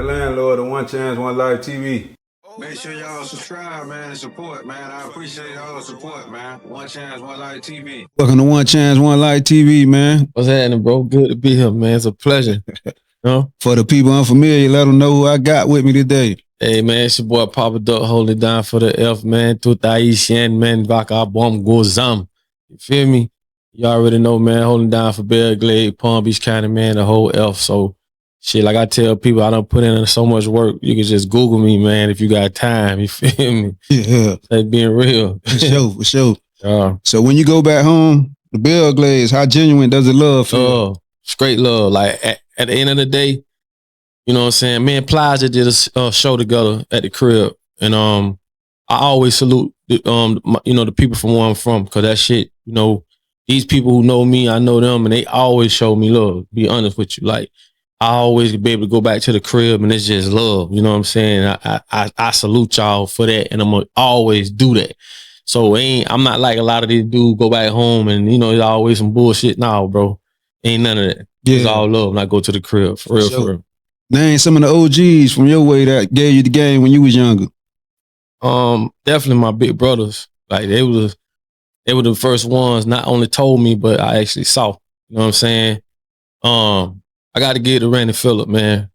landlord of One Chance, One Life TV. Make sure y'all subscribe, man, and support, man. I appreciate all the support, man. One Chance, One Life TV. Welcome to One Chance, One Life TV, man. What's happening, bro? Good to be here, man. It's a pleasure. For the people unfamiliar, let them know who I got with me today. Hey, man, it's your boy Papa Duck holding it down for the F, man. Tutaishan, man, Vaka Bom Gozam. You feel me? You already know, man, holding down for Bear Glade, Palm Beach County, man, the whole F. So, shit, like I tell people, I don't put in so much work. You can just Google me, man, if you got time. You feel me? Yeah. Like being real. For sure. So when you go back home, the Bear Glades, how genuine does it love feel? Straight love. Like, at the end of the day, you know what I'm saying? Me and Plaza did a show together at the crib. And I always salute the people from where I'm from, because that shit, these people who know me, I know them, and they always show me love, be honest with you. Like, I always be able to go back to the crib and it's just love. You know what I'm saying? I salute y'all for that, and I'm gonna always do that. So I'm not like a lot of these dudes go back home and it's always some bullshit. No, bro. Ain't none of that. Yeah. It's all love when I go to the crib. For real, for real. Name some of the OGs from your way that gave you the game when you was younger. Definitely my big brothers. Like they were the first ones, not only told me, but I actually saw. You know what I'm saying? I got to give it to Randy Phillip, man.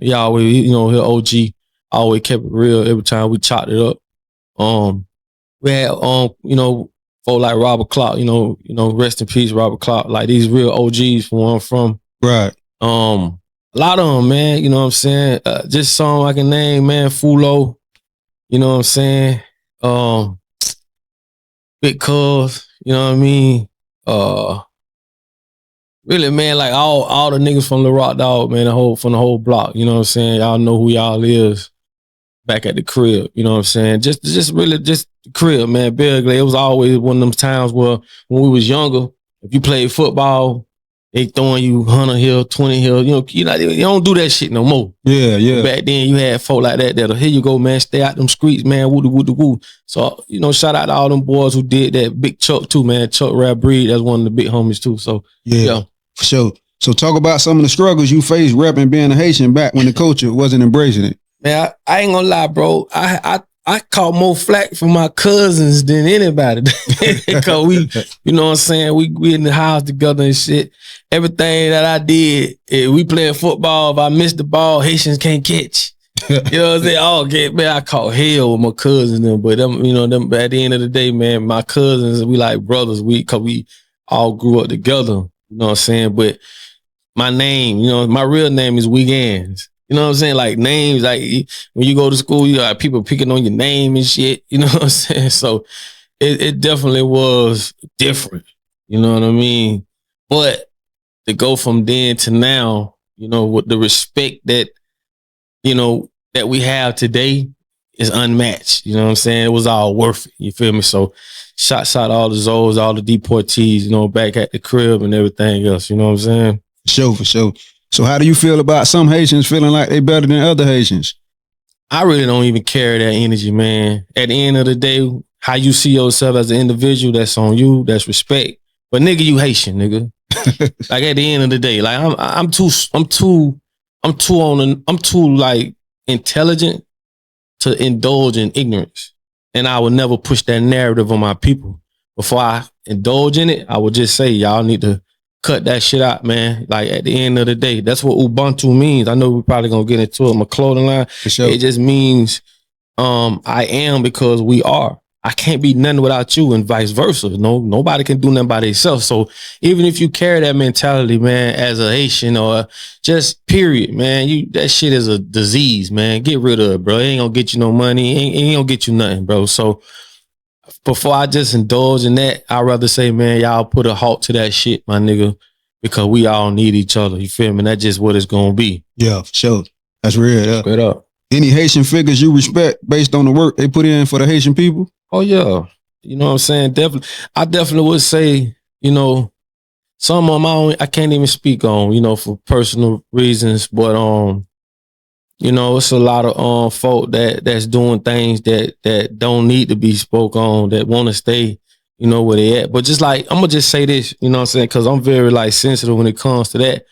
He always, he OG, always kept it real every time we chopped it up. We had, folk like Robert Clark, rest in peace, Robert Clark, like these real OGs from where I'm from. Right. A lot of them, man, you know what I'm saying? Just some I can name, man, Fulo, you know what I'm saying? Big Cuz, you know what I mean? Really, man, like all the niggas from the Rock Dog, man, from the whole block, you know what I'm saying? Y'all know who y'all is back at the crib, you know what I'm saying? Just the crib, man. Big, it was always one of them times where when we was younger, if you played football, they throwing you 100 here, 20 here, you don't do that shit no more. Yeah. Back then you had folk like that here you go, man, stay out them streets, man, woo. So, shout out to all them boys who did that. Big Chuck too, man. Chuck Rap Breed, that's one of the big homies too. So yeah. For sure. So talk about some of the struggles you faced repping being a Haitian back when the culture wasn't embracing it. Man, I ain't gonna lie, bro. I caught more flack from my cousins than anybody. Cause we, you know what I'm saying? We in the house together and shit. Everything that I did, we playing football. If I missed the ball, Haitians can't catch. You know what I'm saying? Oh, man, I caught hell with my cousins them. But them, them at the end of the day, man, my cousins, we like brothers. Cause we all grew up together. You know what I'm saying? But my name, my real name is Wiggins. You know what I'm saying? Like names, like when you go to school, you got people picking on your name and shit. You know what I'm saying? So it definitely was different. You know what I mean? But to go from then to now, with the respect that, that we have today is unmatched. You know what I'm saying? It was all worth it. You feel me? So shout all the Zoes, all the deportees, back at the crib and everything else. You know what I'm saying? For sure. So how do you feel about some Haitians feeling like they better than other Haitians? I really don't even carry that energy, man. At the end of the day, how you see yourself as an individual, that's on you, that's respect. But nigga, you Haitian, nigga. Like at the end of the day, like I'm too like intelligent to indulge in ignorance. And I would never push that narrative on my people. Before I indulge in it, I would just say, y'all need to cut that shit out, man. Like at the end of the day, that's what Ubuntu means. I know we're probably gonna get into it. My clothing line, for sure. It just means I am because we are. I can't be nothing without you, and vice versa. Nobody can do nothing by themselves. So even if you carry that mentality, man, as a Haitian or just period, man, that shit is a disease, man. Get rid of it, bro. It ain't gonna get you no money. It ain't gonna get you nothing, bro. So before I just indulge in that, I'd rather say, man, y'all put a halt to that shit, my nigga, because we all need each other. You feel me? That's just what it's gonna be. Yeah, for sure. That's real. Yeah. Straight up. Any Haitian figures you respect based on the work they put in for the Haitian people? Oh yeah. You know what I'm saying? Definitely. I definitely would say, some of them I can't even speak on, for personal reasons, but it's a lot of folk that's doing things that don't need to be spoke on, that want to stay, where they at. But just like, I'm gonna just say this, you know what I'm saying? Cause I'm very like sensitive when it comes to that.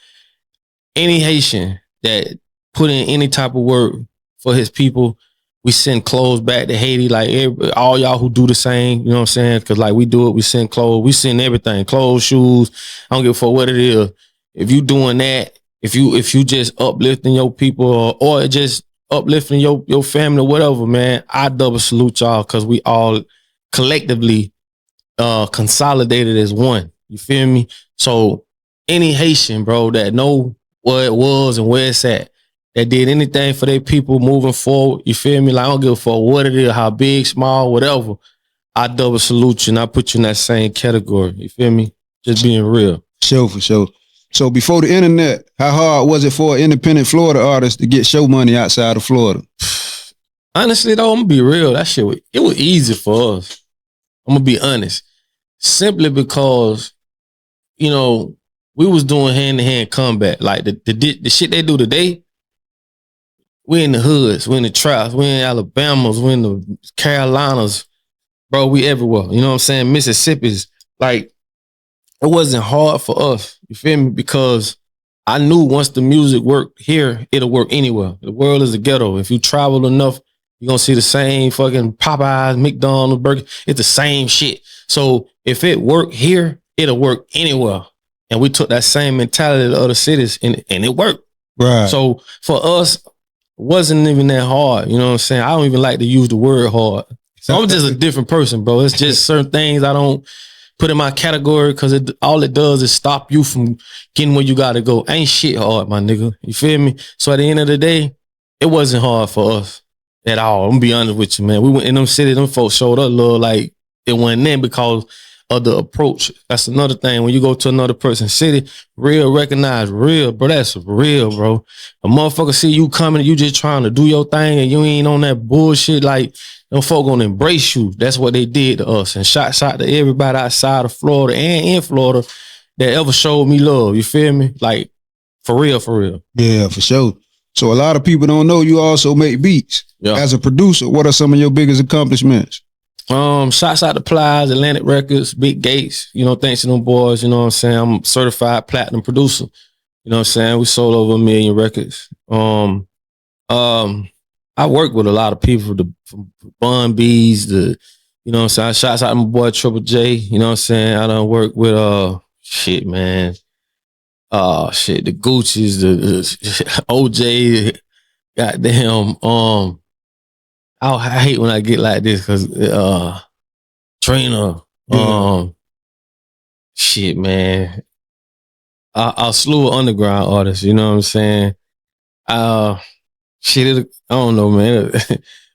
Any Haitian that put in any type of work for his people. We send clothes back to Haiti, like all y'all who do the same, you know what I'm saying? Because like we do it, we send clothes, we send everything, clothes, shoes. I don't give a fuck what it is. If you doing that, if you just uplifting your people or just uplifting your family or whatever, man, I double salute y'all because we all collectively consolidated as one. You feel me? So any Haitian, bro, that know what it was and where it's at, that did anything for their people moving forward, you feel me? Like I don't give a fuck what it is, how big, small, whatever. I double salute you and I put you in that same category. You feel me? Just being real. Sure, for sure. So before the internet, how hard was it for an independent Florida artist to get show money outside of Florida? Honestly though, I'm gonna be real. That shit, it was easy for us. I'm gonna be honest. Simply because, you know, we was doing hand-to-hand combat. Like the shit they do today, we in the hoods, we in the traps, we in Alabamas, we in the Carolinas. Bro, we everywhere. You know what I'm saying? Mississippi's. Like, it wasn't hard for us. You feel me? Because I knew once the music worked here, it'll work anywhere. The world is a ghetto. If you travel enough, you're gonna see the same fucking Popeyes, McDonald's, Burger. It's the same shit. So if it worked here, it'll work anywhere. And we took that same mentality to other cities and it worked. Right. So for us, it wasn't even that hard. You know what I'm saying? I don't even like to use the word hard. So I'm just a different person, bro. It's just certain things I don't put in my category because all it does is stop you from getting where you gotta go. Ain't shit hard, my nigga. You feel me? So at the end of the day, it wasn't hard for us at all. I'm gonna be honest with you, man. We went in them cities, them folks showed us love like it wasn't them because of the approach. That's another thing. When you go to another person's city, real recognize real, bro. That's real, bro. A motherfucker see you coming, you just trying to do your thing and you ain't on that bullshit. Like, them folk gonna embrace you. That's what they did to us. And shout out to everybody outside of Florida and in Florida that ever showed me love. You feel me? Like, for real, for real. Yeah, for sure. So a lot of people don't know you also make beats. Yeah. As a producer, what are some of your biggest accomplishments? Shouts out to Plies, Atlantic Records, Big Gates, you know, thanks to them boys, you know what I'm saying? I'm a certified platinum producer. You know what I'm saying? We sold over 1 million records. I work with a lot of people from Bun B's, you know what I'm saying? Shouts out to my boy Triple J, you know what I'm saying? I done work with shit, man. The Gucci's, the OJ, goddamn, I hate when I get like this because Trina, shit, man. I slew of underground artists, you know what I'm saying? Shit, I don't know, man.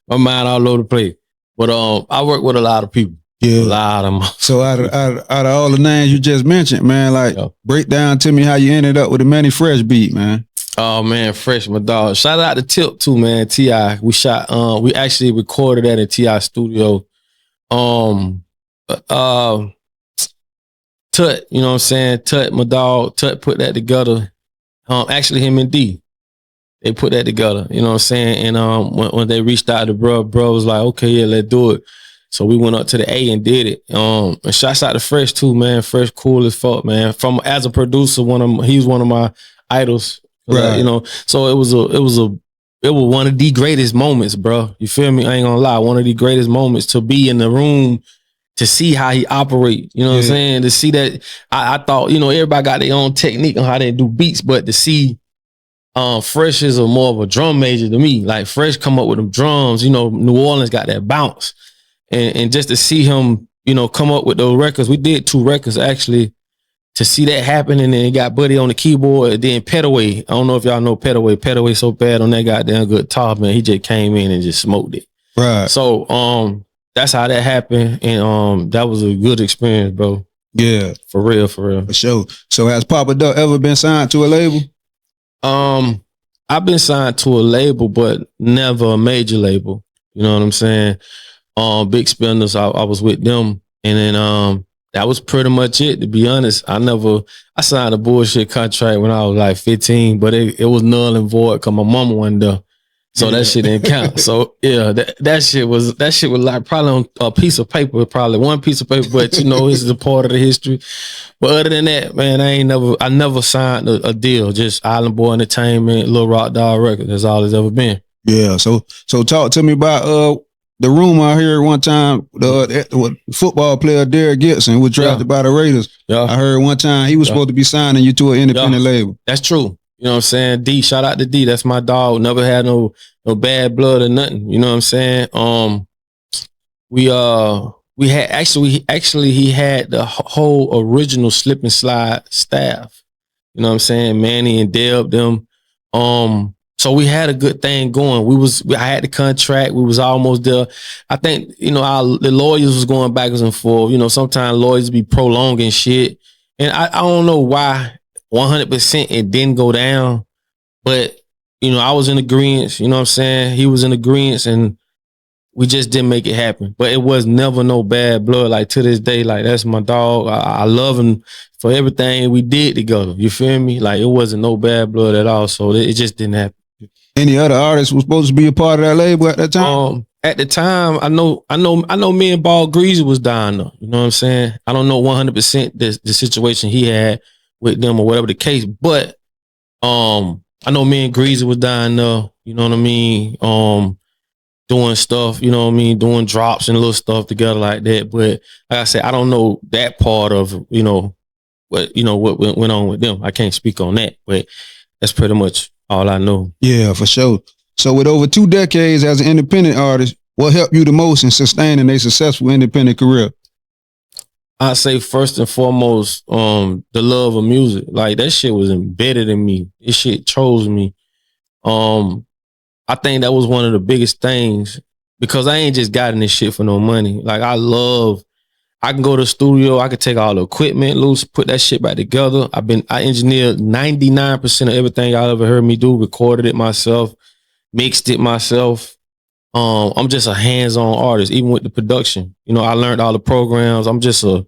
My mind all over the place. But I work with a lot of people. Yeah. A lot of them. So out of all the names you just mentioned, man, like break down to me how you ended up with the Manny Fresh beat, man. Oh man, Fresh, my dog. Shout out to Tip too, man. T.I. We shot we actually recorded that in T.I. studio. Tut, you know what I'm saying? Tut, my dog, Tut put that together. Actually him and D. They put that together, you know what I'm saying? And when they reached out to bro was like, okay, yeah, let's do it. So we went up to the A and did it. And shouts out to Fresh too, man. Fresh cool as fuck, man. As a producer, he's one of my idols. Right. You know, so it was one of the greatest moments, bro. You feel me? I ain't gonna lie. One of the greatest moments to be in the room to see how he operate. You know what I'm saying? To see that I thought, you know, everybody got their own technique on how they do beats, but to see Fresh is more of a drum major to me. Like Fresh come up with them drums, you know, New Orleans got that bounce. And just to see him, you know, come up with those records. We did 2 records actually. To see that happen, and then he got Buddy on the keyboard, and then Petaway. I don't know if y'all know Petaway. Petaway so bad on that goddamn guitar, man. He just came in and just smoked it. Right. So that's how that happened, and that was a good experience, bro. Yeah. For real, for real. For sure. So has Papa Duck ever been signed to a label? I've been signed to a label, but never a major label. You know what I'm saying? Big Spenders, I was with them, and then that was pretty much it, to be honest. I signed a bullshit contract when I was like 15, but it was null and void because my mama wasn't there. So that shit didn't count. So yeah, that shit was like probably on a piece of paper, probably one piece of paper, but you know, this is a part of the history. But other than that, man, I never signed a deal. Just Island Boy Entertainment, Lil Rock Dog Records. That's all it's ever been. Yeah. So talk to me about the rumor I heard one time the football player Derek Gibson was drafted by the Raiders. Yeah. I heard one time he was supposed to be signing you to an independent label. That's true. You know what I'm saying? D, shout out to D. That's my dog. Never had no bad blood or nothing. You know what I'm saying? We had actually he had the whole original Slip and Slide staff. You know what I'm saying? Manny and Deb, them. So we had a good thing going. I had the contract. We was almost there. I think, you know, the lawyers was going backwards and forth. You know, sometimes lawyers be prolonging shit. And I don't know why 100% it didn't go down. But, you know, I was in agreement. You know what I'm saying? He was in agreement, and we just didn't make it happen. But it was never no bad blood. Like, to this day, like, that's my dog. I love him for everything we did together. You feel me? Like, it wasn't no bad blood at all. So it just didn't happen. Any other artists was supposed to be a part of that label at that time? At the time, I know me and Ball Greasy was down though. You know what I'm saying? I don't know 100% the situation he had with them or whatever the case, but I know me and Greasy was down there. You know what I mean? Doing stuff, you know what I mean, doing drops and little stuff together like that. But like I said, I don't know that part of what went on with them. I can't speak on that, but that's pretty much all I know. Yeah, for sure. So with over 2 decades as an independent artist, what helped you the most in sustaining a successful independent career? I'd say first and foremost, the love of music. Like, that shit was embedded in me. This shit chose me. I think that was one of the biggest things, because I ain't just gotten this shit for no money. Like, I can go to the studio, I could take all the equipment loose, put that shit back together. I engineered 99% of everything y'all ever heard me do, recorded it myself, mixed it myself. I'm just a hands-on artist, even with the production. You know, I learned all the programs. I'm just I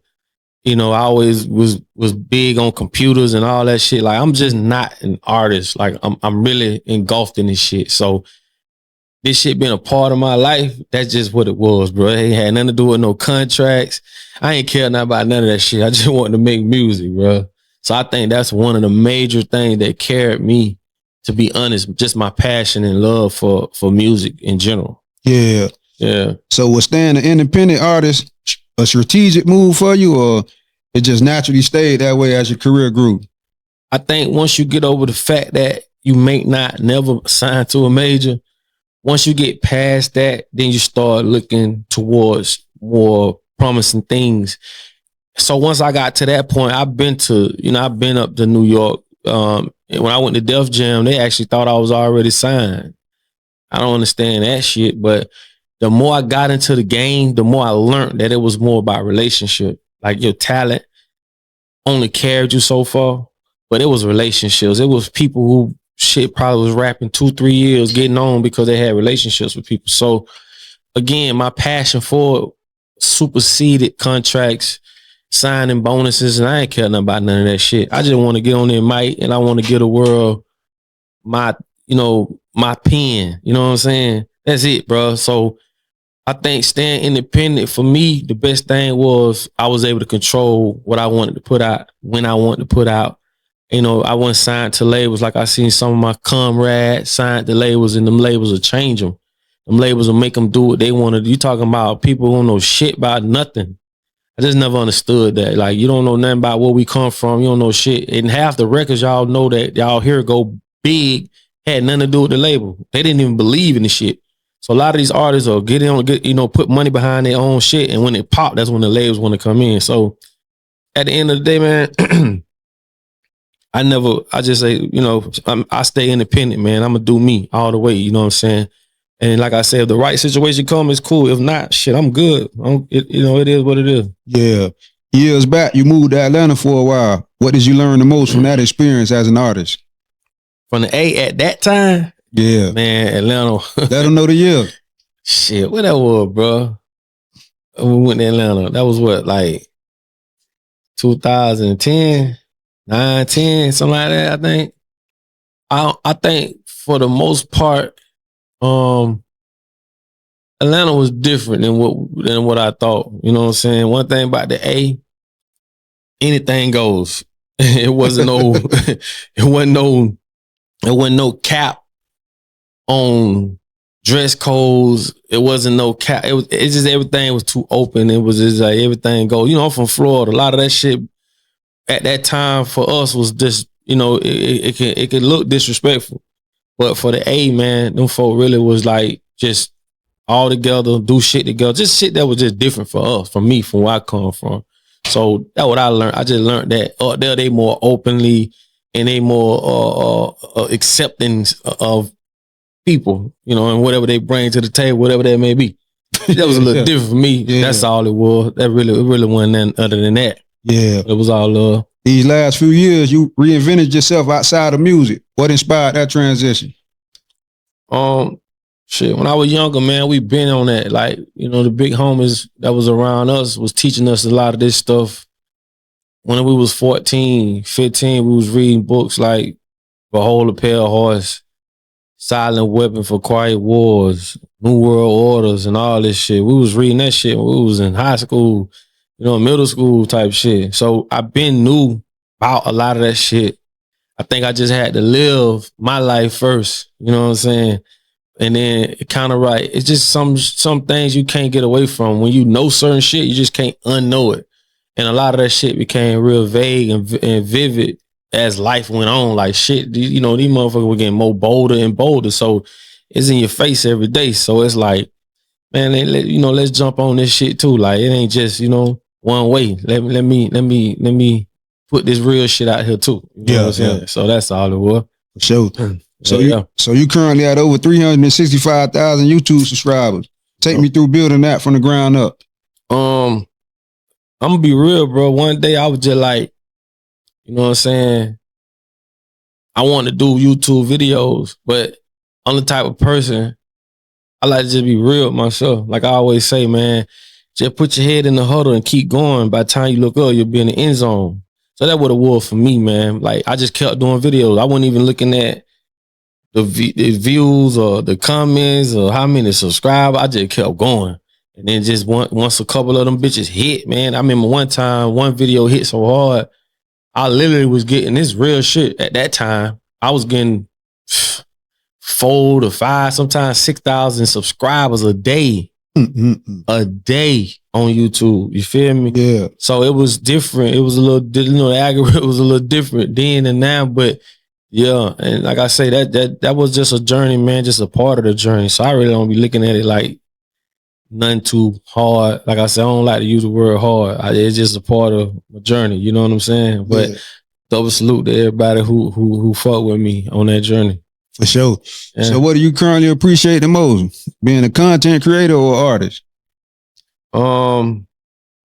always was big on computers and all that shit. Like, I'm just not an artist. Like, I'm really engulfed in this shit. So this shit been a part of my life. That's just what it was, bro. It ain't had nothing to do with no contracts. I ain't care nothing about none of that shit. I just wanted to make music, bro. So I think that's one of the major things that carried me, to be honest, just my passion and love for music in general. Yeah. Yeah. So was staying an independent artist a strategic move for you, or it just naturally stayed that way as your career grew? I think once you get over the fact that you may not never sign to a major, once you get past that, then you start looking towards more promising things. So once I got to that point, I've been up to New York. When I went to Def Jam, they actually thought I was already signed. I don't understand that shit, but the more I got into the game, the more I learned that it was more about relationship. Like, your talent only carried you so far, but it was relationships. It was people who probably was rapping 2-3 years, getting on because they had relationships with people. So again, my passion for it superseded contracts, signing bonuses, and I ain't care nothing about none of that shit. I just want to get on there, mic, and I want to give the world my pen. You know what I'm saying? That's it, bro. So I think staying independent, for me, the best thing was I was able to control what I wanted to put out, when I wanted to put out. You know, I wasn't signed to labels. Like, I seen some of my comrades signed to labels, and them labels will change them. Them labels will make them do what they want to do. You talking about people who don't know shit about nothing. I just never understood that. Like, you don't know nothing about where we come from. You don't know shit. And half the records y'all know that y'all hear go big had nothing to do with the label. They didn't even believe in the shit. So a lot of these artists are put money behind their own shit, and when it pop, that's when the labels want to come in. So at the end of the day, man, I just say, I stay independent, man. I'm gonna do me all the way. You know what I'm saying? And like I said, if the right situation comes, it's cool. If not, shit, I'm good. It is what it is. Yeah. Years back, you moved to Atlanta for a while. What did you learn the most from that experience as an artist? From the A at that time? Yeah. Man, Atlanta. Let them know the year. Shit, what that was, bro? We went to Atlanta. That was what, like 2010, 9, 10, something like that, I think. I think for the most part, Atlanta was different than what I thought. You know what I'm saying? One thing about the A, anything goes. It wasn't no cap on dress codes. It wasn't no cap. It's just everything was too open. It was just like everything goes. You know, I'm from Florida. A lot of that shit at that time for us was just, you know, it could look disrespectful. But for the A, man, them folk really was like just all together, do shit together. Just shit that was just different for us, from me, from where I come from. So that's what I learned. I just learned that up there they more openly and they more accepting of people, you know, and whatever they bring to the table, whatever that may be. That was a little different for me. Yeah. That's all it was. That really wasn't nothing other than that. Yeah. It was all love. These last few years, you reinvented yourself outside of music. What inspired that transition? Shit, when I was younger, man, we been on that. Like, you know, the big homies that was around us was teaching us a lot of this stuff. When we was 14, 15, we was reading books like Behold a Pale Horse, Silent Weapon for Quiet Wars, New World Orders, and all this shit. We was reading that shit when we was in high school, you know, middle school type shit. So I been knew about a lot of that shit. I think I just had to live my life first, you know what I'm saying? And then it kind of right. It's just some things you can't get away from. When you know certain shit, you just can't unknow it. And a lot of that shit became real vague and vivid as life went on. Like shit, you know, these motherfuckers were getting more bolder and bolder. So it's in your face every day. So it's like, man, you know, let's jump on this shit too. Like it ain't just, you know, one way. Let me put this real shit out here too. You know what I'm saying? So that's all it was. For sure. So you currently at over 365,000 YouTube subscribers. Take me through building that from the ground up. I'm gonna be real, bro. One day I was just like, you know what I'm saying? I want to do YouTube videos, but I'm the type of person, I like to just be real with myself. Like I always say, man, just put your head in the huddle and keep going. By the time you look up, you'll be in the end zone. So that what it was for me, man. Like I just kept doing videos. I wasn't even looking at the views or the comments or how many subscribers. I just kept going. And then just once a couple of them bitches hit, man. I remember one time, one video hit so hard, I literally was getting this real shit at that time. I was getting 4 to 5, sometimes 6,000 subscribers a day. A day on YouTube. You feel me? Yeah. So it was different. It was a little, you know, the algorithm was a little different then and now, but yeah. And like I say, that was just a journey, man, just a part of the journey. So I really don't be looking at it like nothing too hard. Like I said, I don't like to use the word hard. It's just a part of my journey. You know what I'm saying? But double salute to everybody who fuck with me on that journey. For sure. Yeah. So what do you currently appreciate the most? Being a content creator or artist? I'm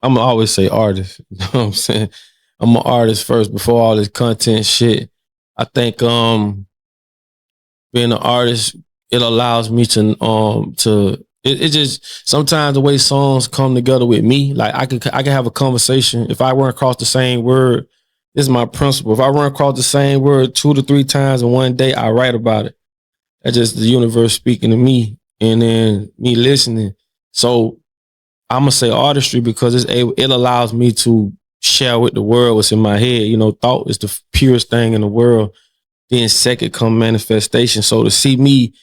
gonna always say artist. You know what I'm saying? I'm an artist first before all this content shit. I think being an artist, it allows me to it just sometimes the way songs come together with me, like I can have a conversation. If I run across the same word, this is my principle. If I run across the same word 2 to 3 times in one day, I write about it. That's just the universe speaking to me and then me listening. So I'm gonna say artistry because it allows me to share with the world what's in my head. You know, thought is the purest thing in the world. Then second come manifestation. So to see me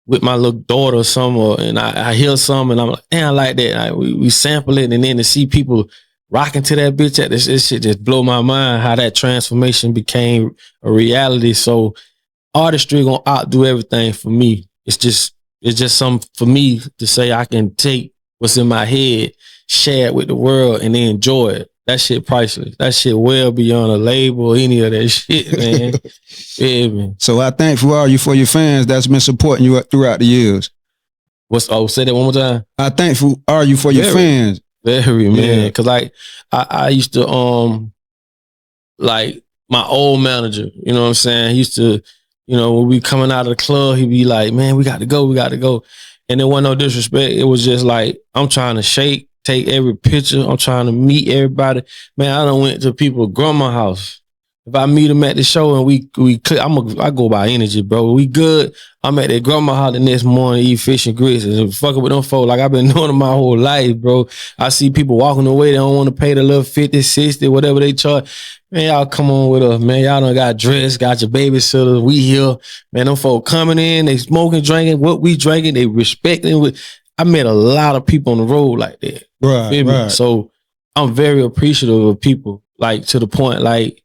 with my little daughter or something, and I hear something and I'm like, damn, I like that. We sample it, and then to see people rocking to that bitch, this shit just blow my mind how that transformation became a reality. So artistry gonna outdo everything for me. It's just something for me to say I can take what's in my head, share it with the world, and they enjoy it. That shit priceless. That shit well beyond a label or any of that shit, man. Yeah, man. So I thankful are you for your fans that's been supporting you throughout the years. Say that one more time. How thankful are you for your fans? Very, man. Cause like I used to like my old manager, you know what I'm saying? He used to, you know, when we coming out of the club, he'd be like, man, we got to go. And there wasn't no disrespect. It was just like, I'm trying to take every picture. I'm trying to meet everybody. Man, I done went to people's grandma's house. If I meet him at the show and we click, I go by energy, bro. We good. I'm at their grandma house the next morning, eat fish and grits and fucking with them folks like I've been doing it my whole life, bro. I see people walking away, they don't want to pay the little 50, 60, whatever they charge. Man, y'all come on with us, man. Y'all done got dressed, got your babysitter. We here. Man, them folk coming in, they smoking, drinking, what we drinking, they respecting. I met a lot of people on the road like that. Right, right. So I'm very appreciative of people, like to the point, like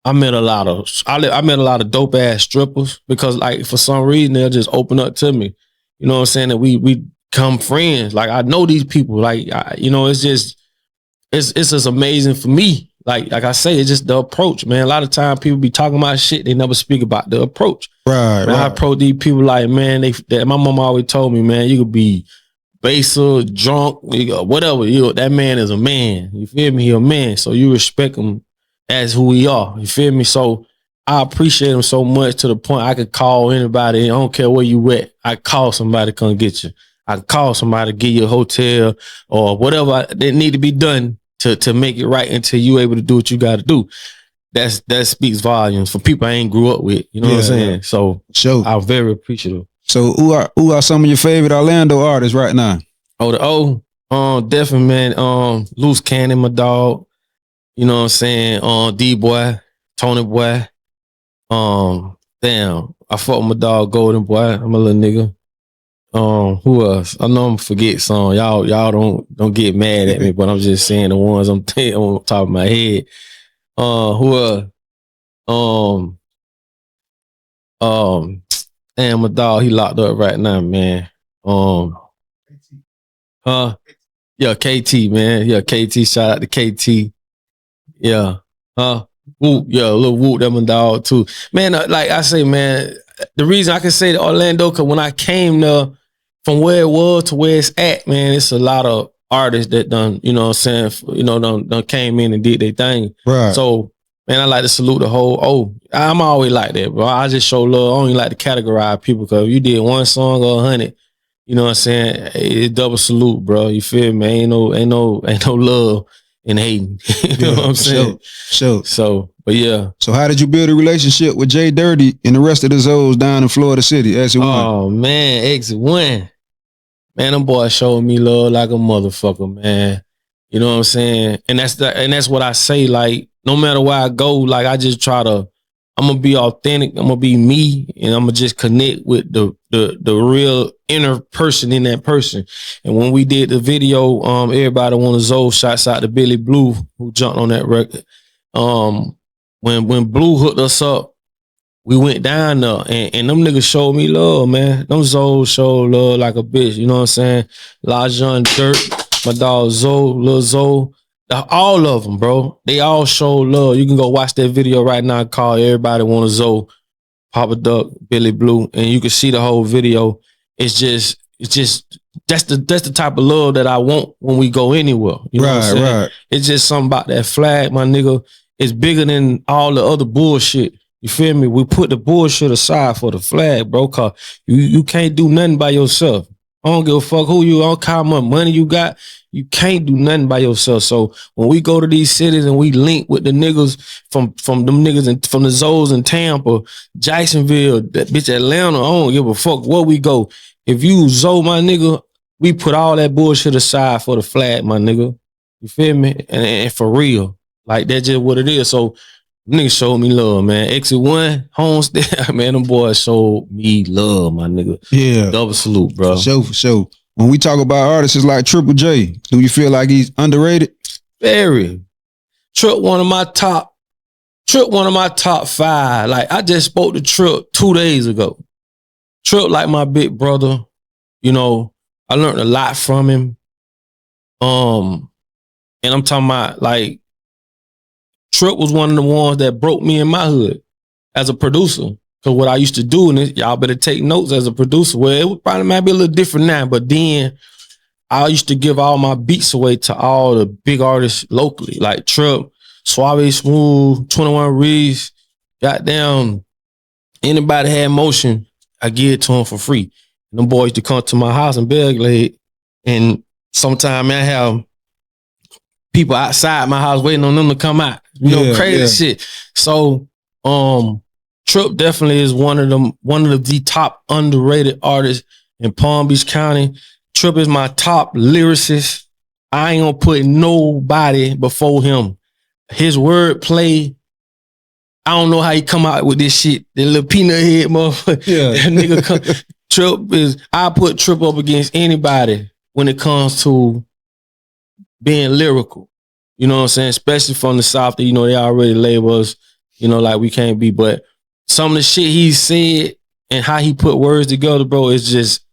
I met a lot of dope ass strippers because like for some reason they'll just open up to me. You know what I'm saying? That we become friends. Like I know these people. Like it's just amazing for me. Like I say, it's just the approach, man. A lot of times people be talking about shit, they never speak about the approach. Right, man, right. I approach these people like, man, my mom always told me, man, you could be baser, drunk, whatever. That man is a man. You feel me? He a man. So you respect him as who we are. You feel me? So I appreciate him so much to the point I could call anybody. I don't care where you at. I call somebody to come get you. I call somebody to get you a hotel or whatever that need to be done to make it right until you able to do what you got to do. That speaks volumes for people I ain't grew up with. You know what I'm saying? Yeah. So I'm very appreciative. So who are some of your favorite Orlando artists right now? Definitely, man. Loose Cannon, my dog. You know what I'm saying? D-Boy, Tony Boy. Damn, I fuck with my dog Golden Boy. I'm a little nigga. Who else? I know I'm forget some. Y'all don't get mad at me, but I'm just saying the ones I'm on top of my head. Who else? Damn, my dog, he locked up right now, man. Yeah, KT, man. Yeah, KT. Shout out to KT. Yeah. Whoop, yeah, a little whoop, that my dog too. Man, like I say, man, the reason I can say that Orlando, cause when I came there from where it was to where it's at, man, it's a lot of artists that done, you know what I'm saying, done came in and did their thing. Right. So, man, I like to salute the whole, I'm always like that, bro. I just show love. I don't even like to categorize people, cause if you did one song or 100, you know what I'm saying, it's double salute, bro. You feel me? Ain't no love and hating. You know what I'm saying? Sure. So, but yeah. So how did you build a relationship with Jay Dirty and the rest of the Zoes down in Florida City? Exit 1. Oh man, Exit 1. Man, them boys showed me love like a motherfucker, man. You know what I'm saying? And that's what I say, like, no matter where I go, like I just try to, I'm gonna be authentic, I'm gonna be me, and I'm gonna just connect with the real inner person in that person. And when we did the video, everybody wanted Zoe, shouts out to Billy Blue, who jumped on that record. When Blue hooked us up, we went down there and them niggas showed me love, man. Them Zoe showed love like a bitch, you know what I'm saying? LaJon Dirt, my dog Zoe, Lil Zoe, all of them, bro. They all show love. You can go watch that video right now called Everybody Want a Zoe, Papa Duck, Billy Blue, and you can see the whole video. It's just that's the type of love that I want when we go anywhere. You know what I'm saying? Right. It's just something about that flag, my nigga. It's bigger than all the other bullshit. You feel me? We put the bullshit aside for the flag, bro, cause you can't do nothing by yourself. I don't give a fuck who you are, I don't care how much money you got. You can't do nothing by yourself. So when we go to these cities and we link with the niggas from them niggas and from the Zoes in Tampa, Jacksonville, that bitch Atlanta, I don't give a fuck where we go. If you Zoe, my nigga, we put all that bullshit aside for the flag, my nigga. You feel me? And for real. Like that's just what it is. So niggas showed me love, man. Exit 1, Homestead, man, them boys showed me love, my nigga. Yeah. Double salute, bro. For sure. When we talk about artists like Triple J, do you feel like he's underrated? Very. Trip one of my top 5. Like I just spoke to Trip 2 days ago. Trip like my big brother. You know, I learned a lot from him. And I'm talking about like Trip was one of the ones that broke me in my hood as a producer. Cause what I used to do, and y'all better take notes as a producer. Well, it would probably might be a little different now, but then I used to give all my beats away to all the big artists locally, like Trip, Suave Smooth, 21 Reeves, goddamn, anybody had motion, I give it to them for free. And them boys used to come to my house and beg, like, and sometime I have people outside my house waiting on them to come out. You know, crazy shit. So, Trip definitely is one of the top underrated artists in Palm Beach County. Trip is my top lyricist. I ain't gonna put nobody before him. His wordplay, I don't know how he come out with this shit. That little peanut head motherfucker. Yeah. That nigga Trip is, I put Trip up against anybody when it comes to being lyrical. You know what I'm saying? Especially from the South, you know, they already label us, you know, like we can't be. But some of the shit he said and how he put words together, bro, is just,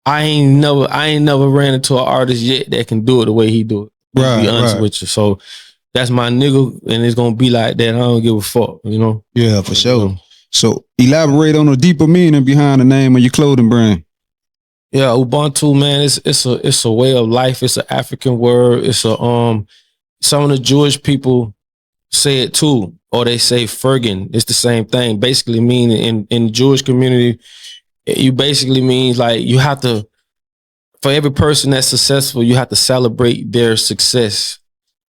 I ain't never ran into an artist yet that can do it the way he do it. To be honest with you. So that's my nigga, and it's gonna be like that. I don't give a fuck, you know? Yeah, for sure. So elaborate on the deeper meaning behind the name of your clothing brand. Yeah, Ubuntu, man, it's a way of life. It's an African word. It's a some of the Jewish people say it too, or they say Fergen. It's the same thing. Basically meaning in the Jewish community, you basically means like you have to, for every person that's successful, you have to celebrate their success.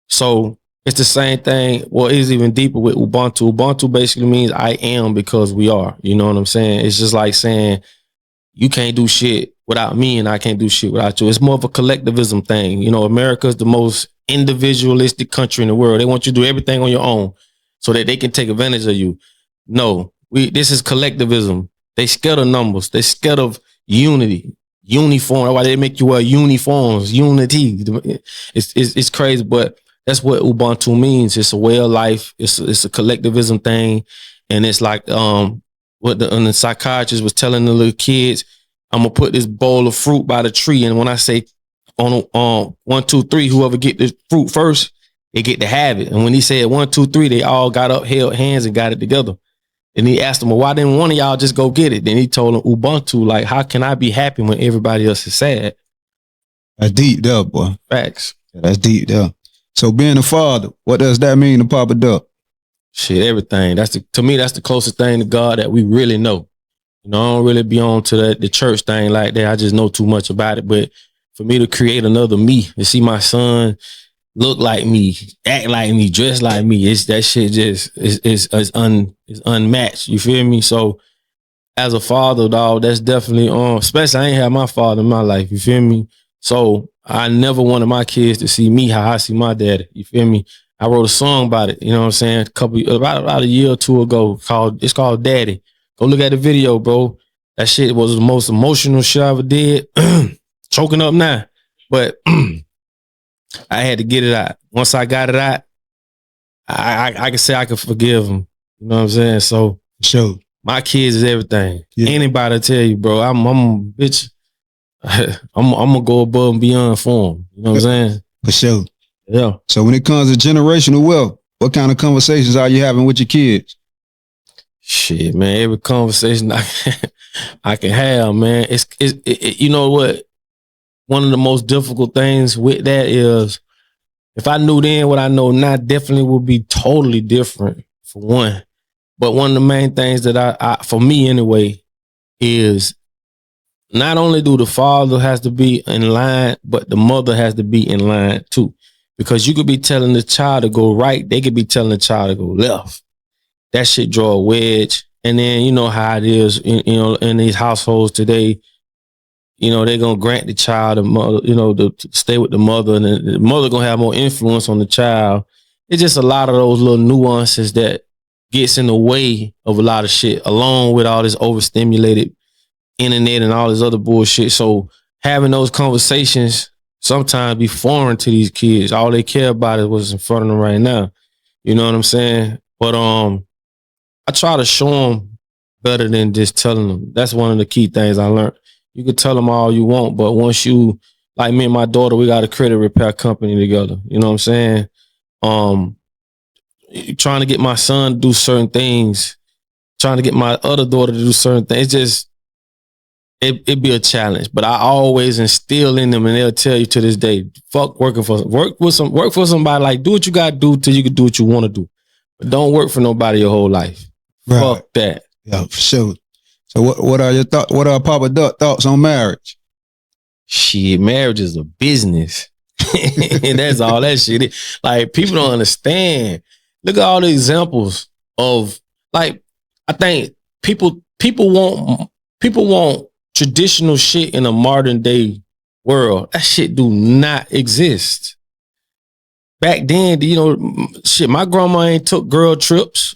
So it's the same thing. Well, it's even deeper with Ubuntu. Ubuntu basically means I am because we are. You know what I'm saying? It's just like saying you can't do shit without me and I can't do shit without you. It's more of a collectivism thing. You know, America's the most individualistic country in the world. They want you to do everything on your own so that they can take advantage of you. No, this is collectivism. They scared of numbers. They scared of unity, uniform. That's why they make you wear uniforms, unity. It's crazy, but that's what Ubuntu means. It's a way of life. It's a collectivism thing, and it's like what the psychiatrist was telling the little kids. I'm gonna put this bowl of fruit by the tree, and when I say on 1, 2, 3, whoever get the fruit first, they get to have it. And when he said 1, 2, 3, they all got up, held hands, and got it together. And he asked them, well, why didn't one of y'all just go get it? Then he told them, Ubuntu, like, how can I be happy when everybody else is sad? That's deep there, boy. Facts. Yeah, that's deep there. So being a father, what does that mean to Papa Duck? Shit, everything. To me, that's the closest thing to God that we really know. You know, I don't really be on to the church thing like that. I just know too much about it. But for me to create another me, to see my son look like me, act like me, dress like me, it's that shit just is unmatched. You feel me? So as a father, dog, that's definitely especially I ain't had my father in my life. You feel me? So I never wanted my kids to see me how I see my daddy. You feel me? I wrote a song about it. You know what I'm saying? About a year or two ago. It's called Daddy. Go look at the video, bro. That shit was the most emotional shit I ever did. Choking up now, but I had to get it out. Once I got it out, I can say I can forgive them. You know what I'm saying? So, sure. My kids is everything. Yeah. Anybody tell you, bro, I'm bitch. I'm gonna go above and beyond for them. You know what I'm saying? For sure. Yeah. So when it comes to generational wealth, what kind of conversations are you having with your kids? Shit, man. Every conversation I can have, man. It's you know what? One of the most difficult things with that is if I knew then what I know now, definitely would be totally different for one. But one of the main things that I for me anyway, is not only do the father has to be in line, but the mother has to be in line too. Because you could be telling the child to go right, they could be telling the child to go left. That shit draw a wedge. And then you know how it is, in these households today. You know, they're going to grant the child, the mother, to stay with the mother, and the mother going to have more influence on the child. It's just a lot of those little nuances that gets in the way of a lot of shit, along with all this overstimulated internet and all this other bullshit. So having those conversations sometimes be foreign to these kids. All they care about is what's in front of them right now. You know what I'm saying? But I try to show them better than just telling them. That's one of the key things I learned. You can tell them all you want, but once you, like me and my daughter, we got a credit repair company together. You know what I'm saying? Trying to get my son to do certain things, trying to get my other daughter to do certain things. It's just, it'd be a challenge. But I always instill in them, and they'll tell you to this day, fuck working for, work for somebody. Like, do what you gotta do till you can do what you want to do. But don't work for nobody your whole life. Right. Fuck that. Yeah, for sure. So what are your thoughts? What are Papa Duck thoughts on marriage? Shit, marriage is a business. And that's all that shit is. Like, people don't understand. Look at all the examples of, like, I think people want traditional shit in a modern day world. That shit do not exist. Back then, you know, shit, my grandma ain't took girl trips.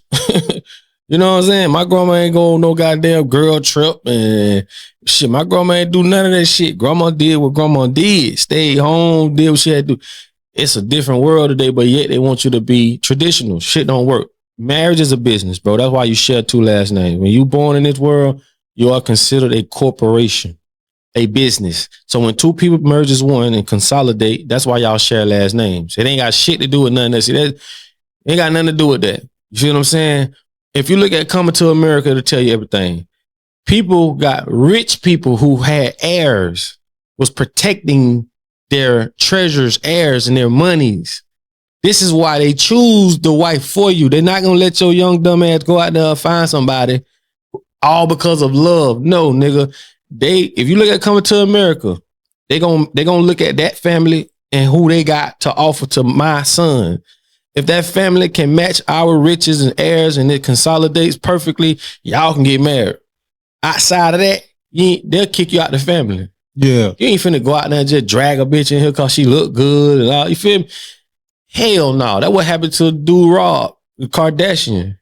You know what I'm saying? My grandma ain't go on no goddamn girl trip, and shit, my grandma ain't do none of that shit. Grandma did what grandma did. Stayed home, did what she had to do. It's a different world today, but yet they want you to be traditional. Shit don't work. Marriage is a business, bro. That's why you share two last names. When you born in this world, you are considered a corporation, a business. So when two people merge as one and consolidate, that's why y'all share last names. It ain't got shit to do with nothing else. It ain't got nothing to do with that. You see what I'm saying? If you look at Coming to America, it'll tell you everything. People got rich people who had heirs, was protecting their treasures, heirs, and their monies. This is why they choose the wife for you. They're not gonna let your young dumb ass go out there and find somebody all because of love. No, nigga. If you look at Coming to America, they gonna look at that family and who they got to offer to my son. If that family can match our riches and heirs and it consolidates perfectly, y'all can get married. Outside of that, they'll kick you out the family. Yeah. You ain't finna go out there and just drag a bitch in here because she look good and all. You feel me? Hell no. That what happened to dude Rob, the Kardashian.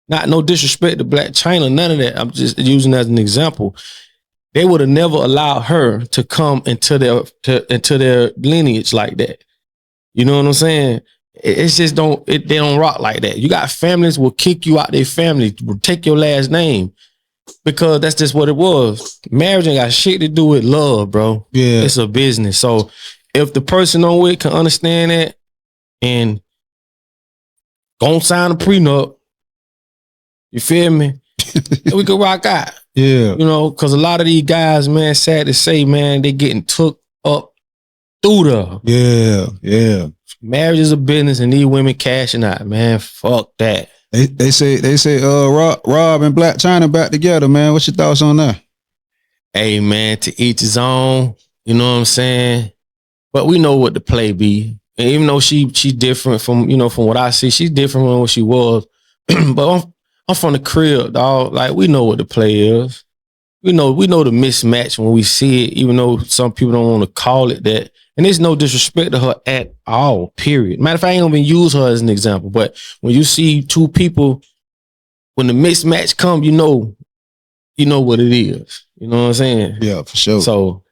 Not no disrespect to Black China, none of that. I'm just using that as an example. They would have never allowed her to come into their lineage like that. You know what I'm saying? It's just they don't rock like that. You got families will kick you out their family, will take your last name because that's just what it was. Marriage ain't got shit to do with love, bro. Yeah. It's a business. So if the person on with can understand that and go sign a prenup, you feel me? We could rock out. Yeah. You know, because a lot of these guys, man, sad to say, man, they getting took up through the. Yeah. Yeah. Marriage is a business and these women cashing out, man. Fuck that. They say Rob and Black China back together, man. What's your thoughts on that? Hey, man, to each his own. You know what I'm saying? But we know what the play be. And even though she different from what I see, she's different from what she was. But I'm from the crib, dog. Like, we know what the play is. We know the mismatch when we see it, even though some people don't want to call it that. And there's no disrespect to her at all, period. Matter of fact, I ain't gonna even use her as an example. But when you see two people, when the mismatch come, you know what it is. You know what I'm saying? Yeah, for sure. So,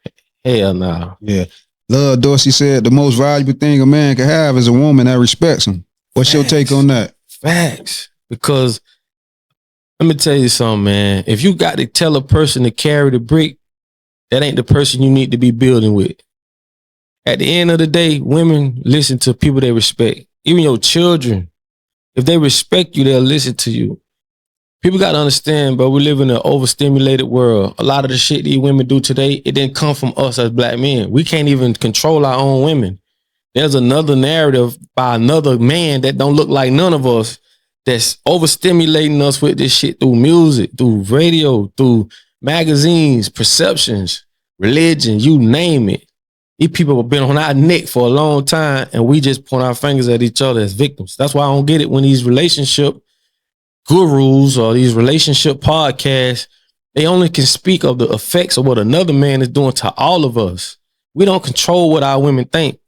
hell nah. Yeah. Love Dorsey said the most valuable thing a man can have is a woman that respects him. What's your take on that? Facts. Because let me tell you something, man. If you got to tell a person to carry the brick, that ain't the person you need to be building with. At the end of the day, women listen to people they respect. Even your children, if they respect you, they'll listen to you. People got to understand, bro, we live in an overstimulated world. A lot of the shit these women do today, it didn't come from us as black men. We can't even control our own women. There's another narrative by another man that don't look like none of us that's overstimulating us with this shit through music, through radio, through magazines, perceptions, religion, you name it. These people have been on our neck for a long time and we just point our fingers at each other as victims. That's why I don't get it when these relationship gurus or these relationship podcasts, they only can speak of the effects of what another man is doing to all of us. We don't control what our women think.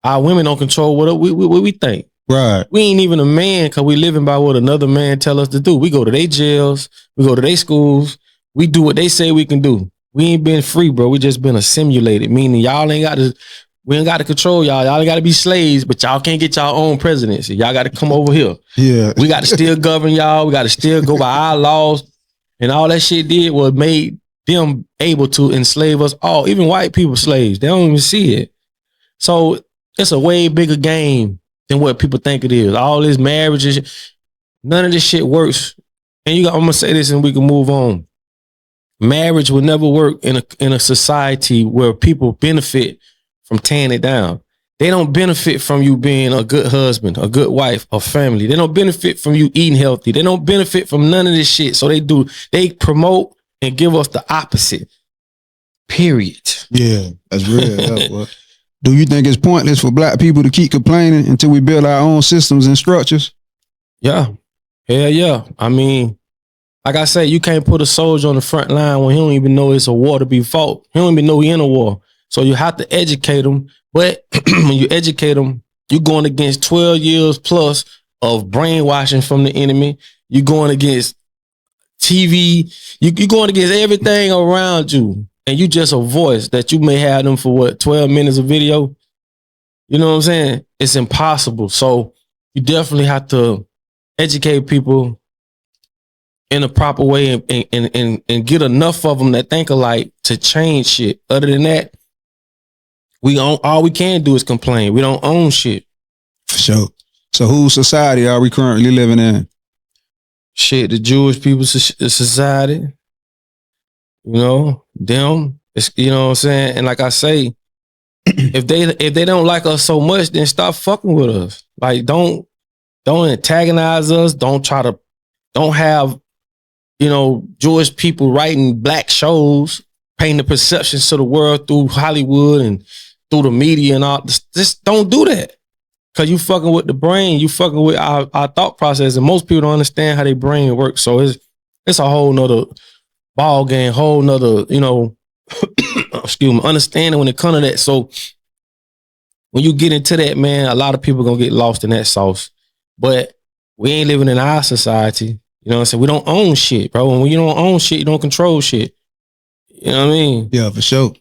Our women don't control what we think. Right. We ain't even a man because we living by what another man tell us to do. We go to their jails. We go to their schools. We do what they say we can do. We ain't been free, bro. We just been assimilated, meaning we ain't got to control y'all. Y'all ain't got to be slaves, but y'all can't get y'all own presidency. Y'all got to come over here. Yeah. We got to still govern y'all. We got to still go by our laws. And all that shit did was made them able to enslave us all. Even white people slaves. They don't even see it. So it's a way bigger game than what people think it is. All this marriage, none of this shit works. And I'm going to say this and we can move on. Marriage will never work in a society where people benefit from tearing it down. They don't benefit from you being a good husband, a good wife, a family. They don't benefit from you eating healthy. They don't benefit from none of this shit. So they promote and give us the opposite. Period. Yeah, that's real. Do you think it's pointless for black people to keep complaining until we build our own systems and structures? Yeah. Hell yeah. I mean, like I say, you can't put a soldier on the front line when he don't even know it's a war to be fought. He don't even know he in a war. So you have to educate them. But when you educate them, you're going against 12 years plus of brainwashing from the enemy. You're going against TV. You're going against everything around you. And you just a voice that you may have them for 12 minutes of video. You know what I'm saying? It's impossible. So you definitely have to educate people in a proper way and get enough of them that think alike to change shit. Other than that, all we can do is complain. We don't own shit. For sure. So whose society are we currently living in? Shit, the Jewish people's society. You know, them. It's, you know what I'm saying? And like I say, if they don't like us so much, then stop fucking with us. Like don't antagonize us. Don't have, you know, Jewish people writing black shows, painting the perceptions to the world through Hollywood and through the media and all. Just don't do that. Cause you fucking with the brain, you fucking with our thought process, and most people don't understand how their brain works. So it's a whole nother ball game, whole nother, you know, excuse me, understanding when it comes to that. So when you get into that, man, a lot of people gonna get lost in that sauce. But we ain't living in our society. You know what I'm saying? We don't own shit, bro. And when you don't own shit, you don't control shit. You know what I mean? Yeah, for sure.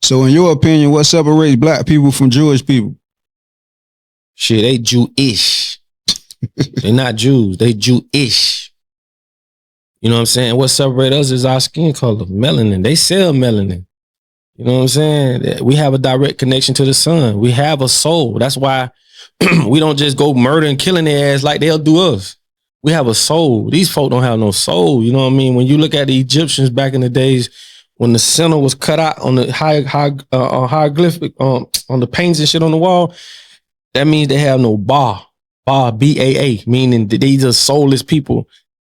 So in your opinion, what separates black people from Jewish people? Shit, they Jewish. They're not Jews. They Jewish. You know what I'm saying? What separates us is our skin color, melanin. They sell melanin. You know what I'm saying? We have a direct connection to the sun. We have a soul. That's why we don't just go murder and killing their ass like they'll do us. We have a soul. These folk don't have no soul. You know what I mean? When you look at the Egyptians back in the days, when the center was cut out on the hieroglyphic, on the paintings and shit on the wall, that means they have no B-A-A, meaning that these are soulless people.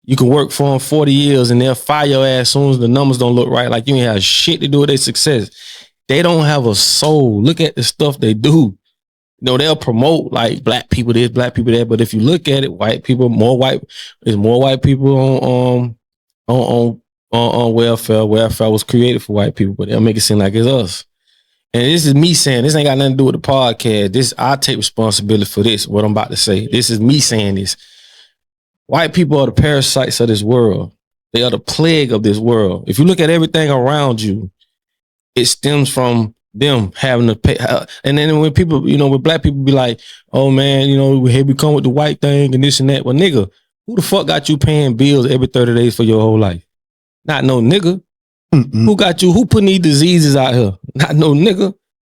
You can work for them 40 years and they'll fire your ass as soon as the numbers don't look right. Like you ain't have shit to do with their success. They don't have a soul. Look at the stuff they do. You know, they'll promote like black people this, black people that. But if you look at it, white people, there's more white people on welfare. Welfare was created for white people, but they'll make it seem like it's us. And this is me saying, this ain't got nothing to do with the podcast. I take responsibility for this, what I'm about to say. This is me saying this. White people are the parasites of this world. They are the plague of this world. If you look at everything around you, it stems from them having to pay. And then when people, you know, when black people be like, oh man, you know, here we come with the white thing and this and that. Well, nigga, who the fuck got you paying bills every 30 days for your whole life? Not no nigga. Who got you? Who putting these diseases out here? Not no nigga.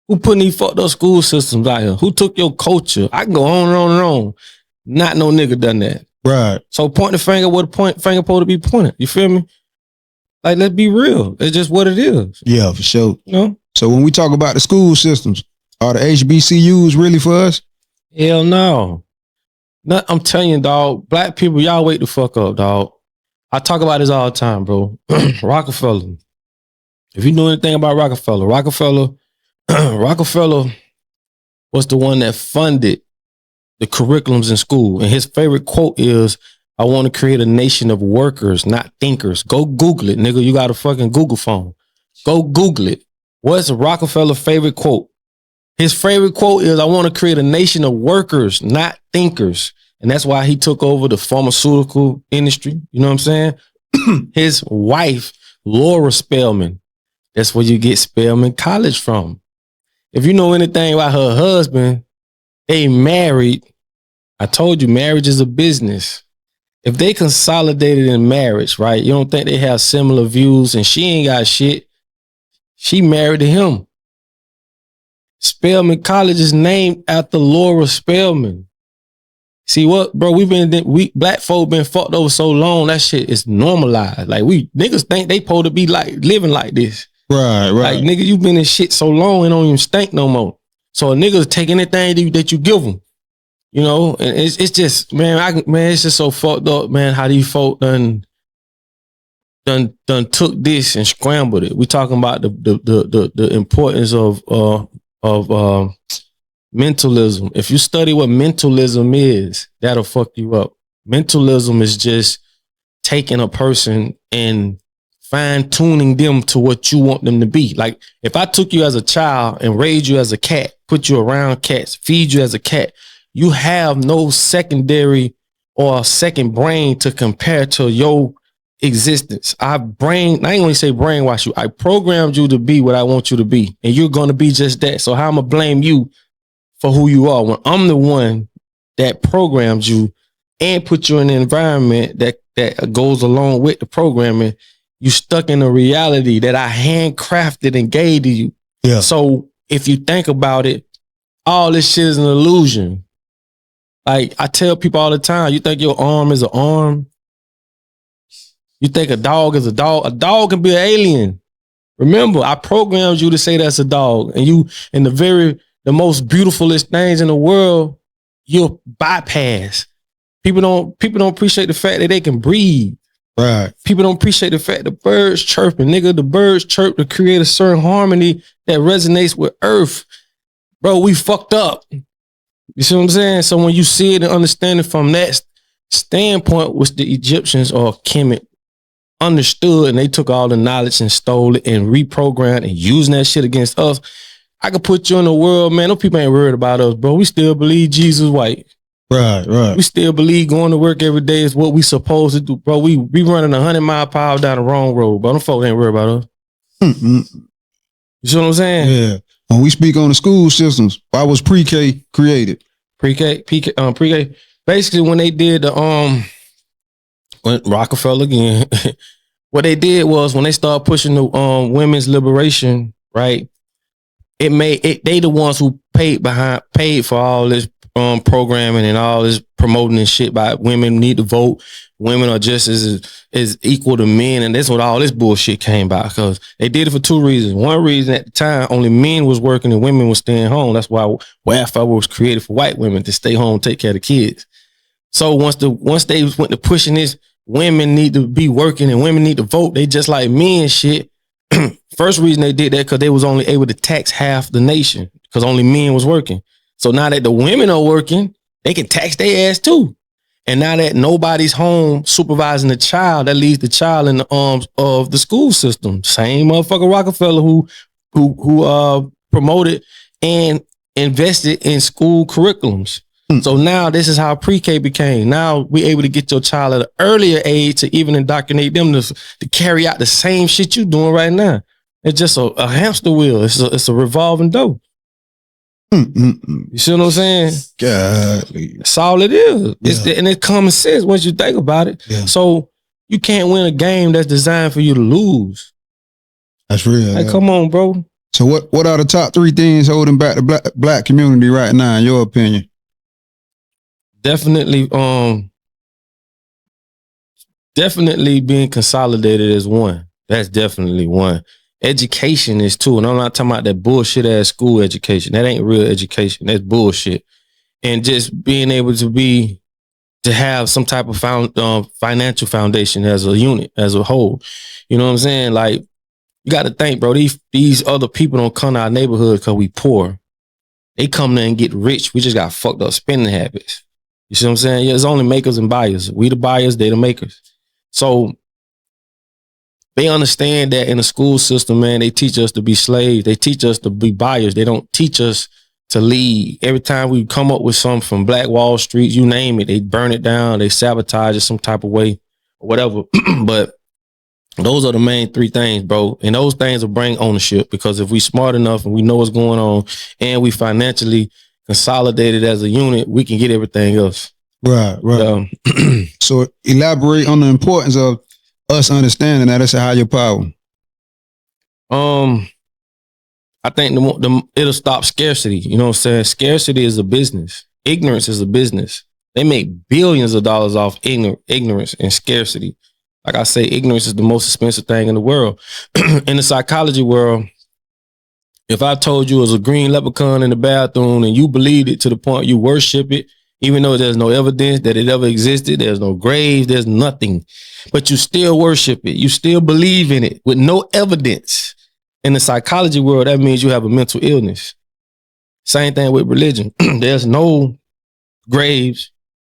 Who putting these fucked up school systems out here? Who took your culture? I can go on and on and on. Not no nigga done that. Right. So point the finger where the finger supposed to be pointed. You feel me? Like, let's be real. It's just what it is. Yeah, for sure. You know? So when we talk about the school systems, are the HBCUs really for us? Hell no. I'm telling you, dog, black people, y'all wake the fuck up, dog. I talk about this all the time, bro. Rockefeller. If you know anything about Rockefeller was the one that funded the curriculums in school. And his favorite quote is, I want to create a nation of workers, not thinkers. Go Google it, nigga. You got a fucking Google phone. Go Google it. What's Rockefeller's favorite quote? His favorite quote is, I want to create a nation of workers, not thinkers. And that's why he took over the pharmaceutical industry. You know what I'm saying? His wife, Laura Spelman, that's where you get Spelman College from. If you know anything about her husband, they married. I told you, marriage is a business. If they consolidated in marriage, right? You don't think they have similar views and she ain't got shit. She married to him. Spelman College is named after Laura Spelman. See what, bro? We black folk been fucked over so long, that shit is normalized. Like we niggas think they supposed to be like living like this. Right. Like nigga, you been in shit so long, it don't even stink no more. So a nigga's take anything that you give them. You know, and it's just, man, it's just so fucked up, man, how these folk done took this and scrambled it. We talking about the importance of mentalism. If you study what mentalism is, that'll fuck you up. Mentalism is just taking a person and fine tuning them to what you want them to be. Like if I took you as a child and raised you as a cat, put you around cats, feed you as a cat, you have no secondary or second brain to compare to your existence. I ain't gonna say brainwash you. I programmed you to be what I want you to be, and you're gonna be just that. So how I'm gonna blame you for who you are when I'm the one that programmed you and put you in an environment that goes along with the programming? You stuck in a reality that I handcrafted and gave to you. Yeah. So if you think about it, all this shit is an illusion. Like I tell people all the time, you think your arm is an arm? You think a dog is a dog? A dog can be an alien. Remember, I programmed you to say that's a dog, and you, in the most beautifulest things in the world, you'll bypass. People don't appreciate the fact that they can breathe. Right. People don't appreciate the fact the birds chirping, nigga. The birds chirp to create a certain harmony that resonates with Earth. Bro, we fucked up. You see what I'm saying? So when you see it and understand it from that standpoint, which the Egyptians or Kemet understood, and they took all the knowledge and stole it and reprogrammed and using that shit against us, I could put you in the world, man. Those people ain't worried about us, bro. We still believe Jesus white. Right. We still believe going to work every day is what we supposed to do, bro. We running 100-mile-per-hour down the wrong road, bro. Them folks ain't worried about us. Mm-mm. You see what I'm saying? Yeah. When we speak on the school systems, why was pre-K created? Pre-K. Basically, when they did the when Rockefeller again, what they did was when they started pushing the women's liberation, right? They the ones who paid for all this programming and all this promoting and shit by women need to vote. Women are just as equal to men, and that's what all this bullshit came by, because they did it for two reasons. One reason, at the time, only men was working and women was staying home. That's why welfare was created for white women to stay home, take care of the kids. So once they went to pushing this, women need to be working and women need to vote, they just like men shit. First reason they did that because they was only able to tax half the nation because only men was working. So now that the women are working, they can tax their ass too. And now that nobody's home supervising the child, that leaves the child in the arms of the school system. Same motherfucker Rockefeller who promoted and invested in school curriculums. So now this is how pre-K became. Now we able to get your child at an earlier age to even indoctrinate them to carry out the same shit you doing right now. It's just a hamster wheel. It's a revolving door. You see what I'm saying? Golly. That's all it is. Yeah. And it's common sense once you think about it. Yeah. So you can't win a game that's designed for you to lose. That's real. Like, come on, bro. So what are the top 3 things holding back the black community right now, in your opinion? Definitely being consolidated is one. That's definitely one. Education is two. And I'm not talking about that bullshit ass school education. That ain't real education. That's bullshit. And just being able to have some type of financial foundation as a unit, as a whole. You know what I'm saying? Like, you got to think, bro, these other people don't come to our neighborhood because we poor. They come there and get rich. We just got fucked up spending habits. You see what I'm saying? Yeah, it's only makers and buyers. We the buyers, they the makers. So they understand that in the school system, man, they teach us to be slaves. They teach us to be buyers. They don't teach us to lead. Every time we come up with something from Black Wall Street, you name it, they burn it down, they sabotage it some type of way or whatever. But those are the main 3 things, bro. And those things will bring ownership, because if we smart enough and we know what's going on and we financially consolidated as a unit, we can get everything else. Right. So elaborate on the importance of us understanding that it's a higher power. I think it'll stop scarcity. You know what I'm saying? Scarcity is a business. Ignorance is a business. They make billions of dollars off ignorance and scarcity. Like I say, ignorance is the most expensive thing in the world. In the psychology world, if I told you it was a green leprechaun in the bathroom and you believed it to the point you worship it, even though there's no evidence that it ever existed, there's no graves, there's nothing, but you still worship it, you still believe in it with no evidence. In the psychology world, that means you have a mental illness. Same thing with religion. There's no graves.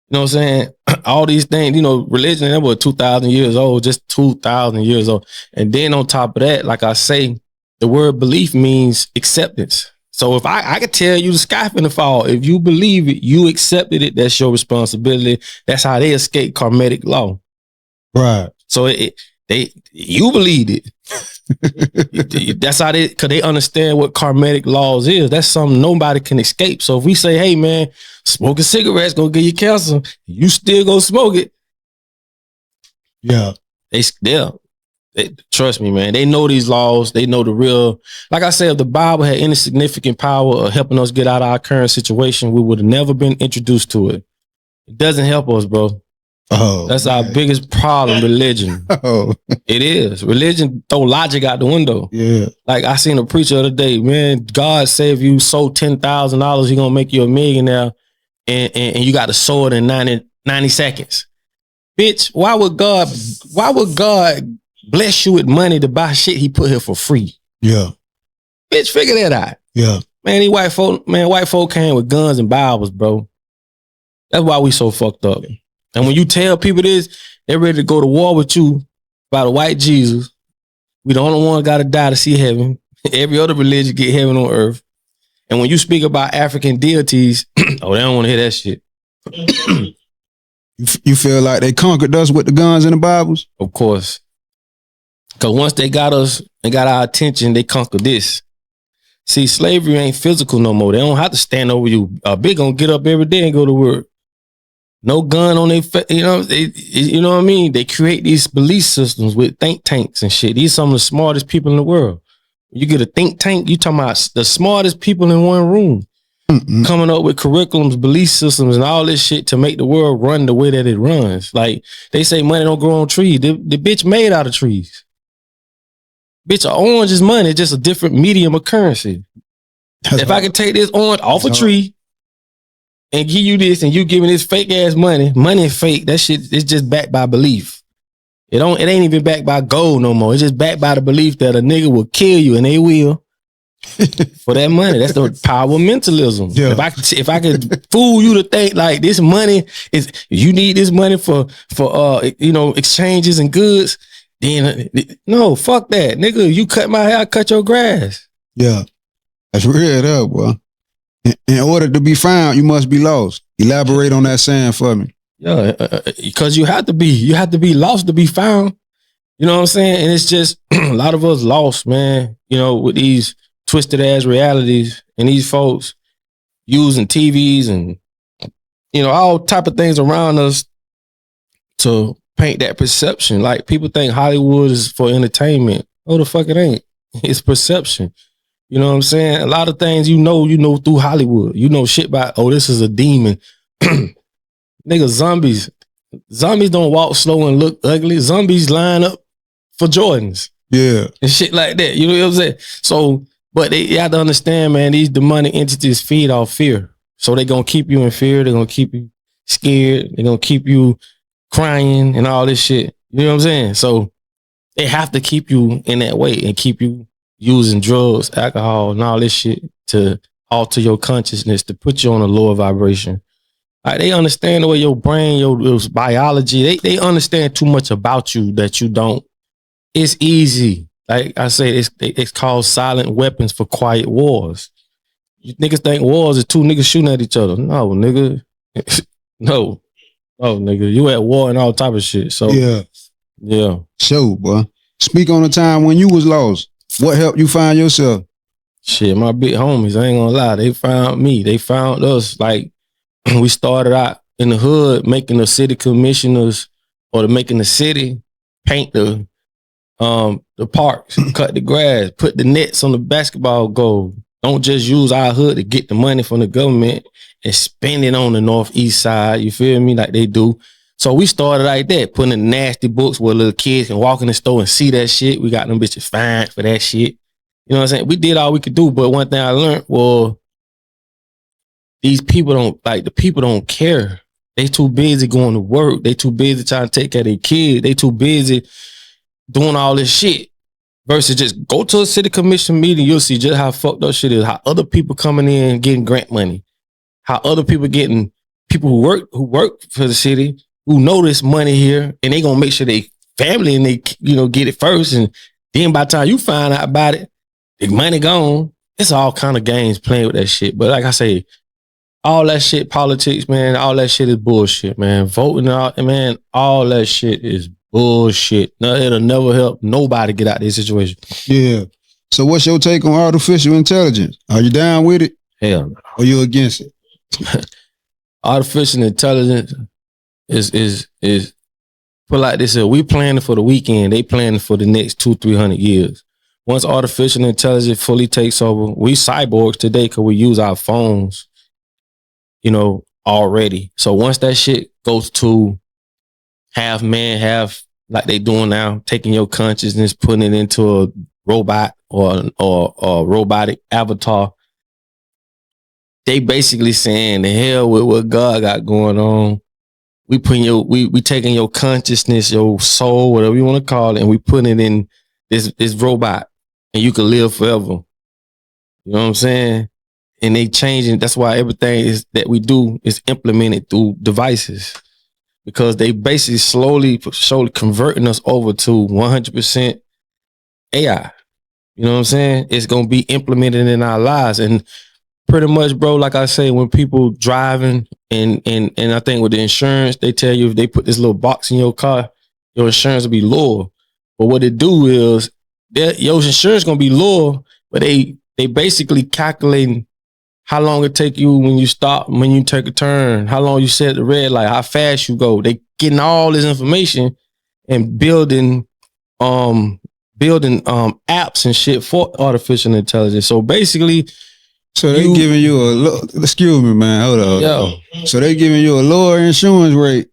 You know what I'm saying? All these things, you know, religion, that was 2,000 years old, just 2,000 years old. And then on top of that, like I say, the word belief means acceptance. So if I could tell you the sky finna fall, if you believe it, you accepted it, that's your responsibility. That's how they escape karmatic law. Right. So you believed it. That's how cause they understand what karmatic laws is. That's something nobody can escape. So if we say, hey man, smoking cigarettes gonna give you cancer, you still go smoke it. Yeah. Trust me, man. They know these laws. They know the real. Like I said, if the Bible had any significant power of helping us get out of our current situation, we would have never been introduced to it. It doesn't help us, bro. Oh, that's man. Our biggest problem, religion. Oh. It is. Religion throw logic out the window. Yeah. Like I seen a preacher the other day, man, God say if you sold $10,000, he gonna make you a millionaire and you got to sow it in 90 seconds. Bitch, why would God bless you with money to buy shit he put here for free? Yeah. Bitch, figure that out. Yeah. Man, white folk came with guns and Bibles, bro. That's why we so fucked up. And when you tell people this, they're ready to go to war with you about a white Jesus. We the only one got to die to see heaven. Every other religion get heaven on earth. And when you speak about African deities, oh, they don't want to hear that shit. You feel like they conquered us with the guns and the Bibles? Of course. Because once they got us and got our attention, they conquered this. See, slavery ain't physical no more. They don't have to stand over you. A big gonna get up every day and go to work. No gun on their face. You know what I mean? They create these belief systems with think tanks and shit. These are some of the smartest people in the world. You get a think tank, you talking about the smartest people in one room. Coming up with curriculums, belief systems, and all this shit to make the world run the way that it runs. Like they say money don't grow on trees. The bitch made out of trees. Bitch, an orange is money, just a different medium of currency. If I could take this orange off a tree and give you this and you give me this fake ass money is fake. That shit is just backed by belief. It ain't even backed by gold no more. It's just backed by the belief that a nigga will kill you, and they will. For that money. That's the power of mentalism. Yeah. If I could fool you to think like this money is, you need this money for exchanges and goods, then no, fuck that. Nigga, you cut my hair, I cut your grass. Yeah. That's real up, boy. In order to be found, you must be lost. Elaborate on that saying for me. Yeah, because you have to be lost to be found. You know what I'm saying? And it's just a lot of us lost, man, with these twisted ass realities and these folks using TVs and all type of things around us to paint that perception. Like people think Hollywood is for entertainment. Oh, the fuck it ain't. It's perception. You know what I'm saying? A lot of things you know through Hollywood. You know shit about, oh, this is a demon. Nigga, zombies don't walk slow and look ugly. Zombies line up for Jordans. Yeah. And shit like that. You know what I'm saying? So, but you have to understand, man, these demonic entities feed off fear. So they're going to keep you in fear. They're going to keep you scared. They're going to keep you crying and all this shit. You know what I'm saying? So they have to keep you in that way and keep you using drugs, alcohol, and all this shit to alter your consciousness, to put you on a lower vibration. Like, they understand the way your brain, your biology, they understand too much about you that you don't. It's easy. Like I say, it's called silent weapons for quiet wars. You niggas think wars is two niggas shooting at each other. No, nigga. No, nigga. You at war and all type of shit. So yeah. So, boy, speak on a time when you was lost. What helped you find yourself? Shit, my big homies, I ain't gonna lie. They found me. They found us. Like, we started out in the hood making the city commissioners or making the city paint the parks, cut the grass, put the nets on the basketball goal. Don't just use our hood to get the money from the government and spend it on the northeast side. You feel me? Like they do. So we started like that, putting in nasty books where little kids can walk in the store and see that shit. We got them bitches fined for that shit. You know what I'm saying? We did all we could do, but one thing I learned was the people don't care. They too busy going to work. They too busy trying to take care of their kids. They too busy doing all this shit versus just go to a city commission meeting. You'll see just how fucked up shit is. How other people coming in getting grant money. How other people getting people who work for the city who know this money here, and they gonna make sure they family and they get it first, and then by the time you find out about it, the money gone. It's all kind of games playing with that shit. But like I say, all that shit, politics, man, all that shit is bullshit, man. Voting out, man, all that shit is bullshit. No, it'll never help nobody get out of this situation. Yeah. So what's your take on artificial intelligence? Are you down with it? Hell no. Or you against it? Artificial intelligence is put like this. We planning for the weekend. They planning for the next 200-300 years. Once artificial intelligence fully takes over, we cyborgs today because we use our phones, already. So once that shit goes to half man, half like they doing now, taking your consciousness, putting it into a robot or a robotic avatar, they basically saying the hell with what God got going on. We putting we taking your consciousness, your soul, whatever you want to call it, and we putting it in this robot, and you can live forever. You know what I'm saying? And they changing. That's why everything that we do is implemented through devices, because they basically slowly converting us over to 100% AI. You know what I'm saying? It's gonna be implemented in our lives, and pretty much, bro, like I say, when people driving and I think with the insurance, they tell you if they put this little box in your car, your insurance will be lower. But what they do is your insurance gonna be lower, but they basically calculating how long it take you when you stop, when you take a turn, how long you set the red light, how fast you go. They getting all this information and building apps and shit for artificial intelligence. So basically, so they giving you a excuse me, man. Hold on. Yeah. So they giving you a lower insurance rate,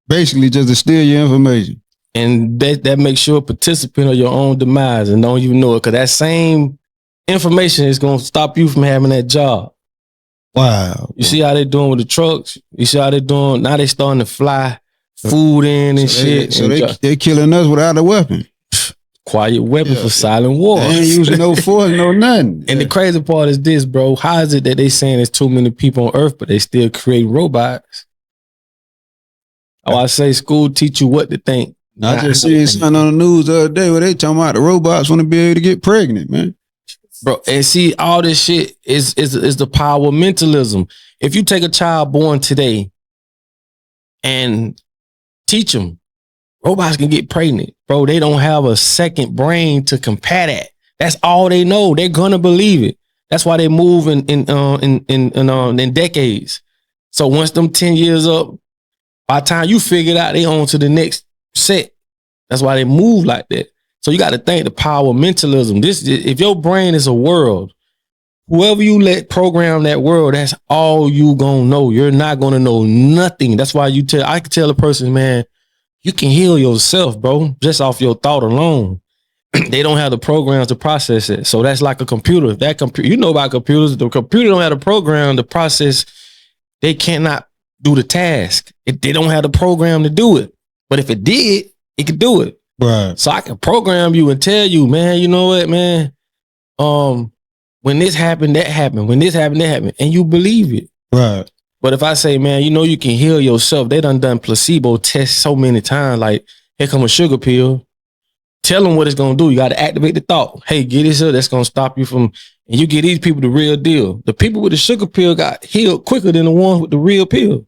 basically just to steal your information. And that makes you a participant of your own demise and don't even know it, because that same information is going to stop you from having that job. Wow. You see how they doing with the trucks? You see how they doing? Now they starting to fly food in and shit. So they killing us without a weapon. Quiet weapon for silent war. They ain't using no force, no nothing. And the crazy part is this, bro. How is it that they saying there's too many people on Earth, but they still create robots? Oh, I say school teach you what to think. I just seen something on the news the other day where they talking about the robots want to be able to get pregnant, man. Bro, and see, all this shit is the power of mentalism. If you take a child born today and teach them, robots can get pregnant. Bro, they don't have a second brain to compare that. That's all they know. They're gonna believe it. That's why they move in decades. So once them 10 years up, by the time you figure it out, they on to the next set. That's why they move like that. So you got to think the power of mentalism. If your brain is a world, whoever you let program that world, that's all you gonna know. You're not gonna know nothing. That's why I can tell a person, man, you can heal yourself, bro, just off your thought alone. They don't have the programs to process it. So that's like a computer. If that computer, you know about computers, the computer don't have the program to process, they cannot do the task. They don't have the program to do it. But if it did, it could do it. Right. So I can program you and tell you, man, you know what, man? When this happened, that happened. When this happened, that happened. And you believe it. Right. But if I say, man, you can heal yourself, they done placebo tests so many times. Like, here come a sugar pill. Tell them what it's going to do. You got to activate the thought. Hey, get this up. That's going to stop you from, and you get these people the real deal. The people with the sugar pill got healed quicker than the ones with the real pill.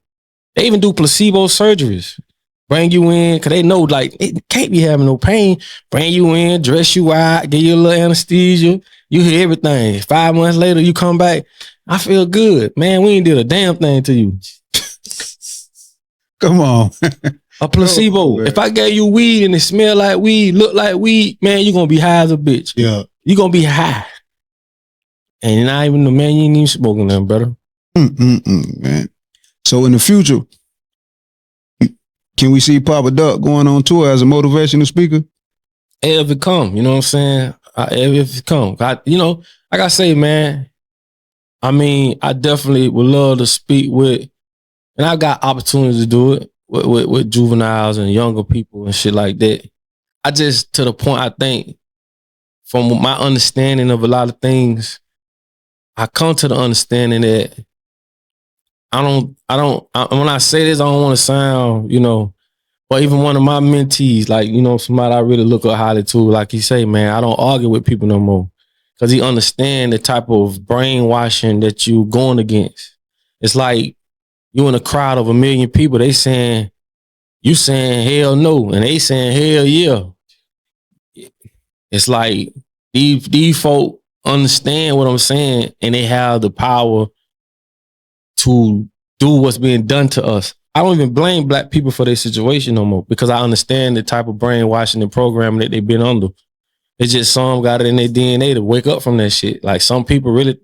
They even do placebo surgeries. Bring you in, because they know, like, it can't be having no pain. Bring you in, dress you out, give you a little anesthesia. You hear everything. 5 months later, you come back. I feel good. Man, we ain't did a damn thing to you. Come on. A placebo. If I gave you weed and it smell like weed, look like weed, man, you're going to be high as a bitch. Yeah. You're going to be high. And you're not even, man, you ain't even smoking nothing, brother. Man. So in the future, can we see Papa Duck going on tour as a motivational speaker? If it come, you know what I'm saying? If it come. Like I say, man, I mean, I definitely would love to speak with, and I got opportunities to do it with juveniles and younger people and shit like that. I just, to the point, I think from my understanding of a lot of things, I come to the understanding that when I say this, I don't want to sound, but even one of my mentees, like, somebody I really look up highly to, like he say, man, I don't argue with people no more. Because he understand the type of brainwashing that you going against. It's like you in a crowd of 1 million people, they saying, you saying hell no, and they saying hell yeah. It's like these folk understand what I'm saying, and they have the power to do what's being done to us. I don't even blame black people for their situation no more, because I understand the type of brainwashing and programming that they've been under. It's just some got it in their DNA to wake up from that shit. Like some people really,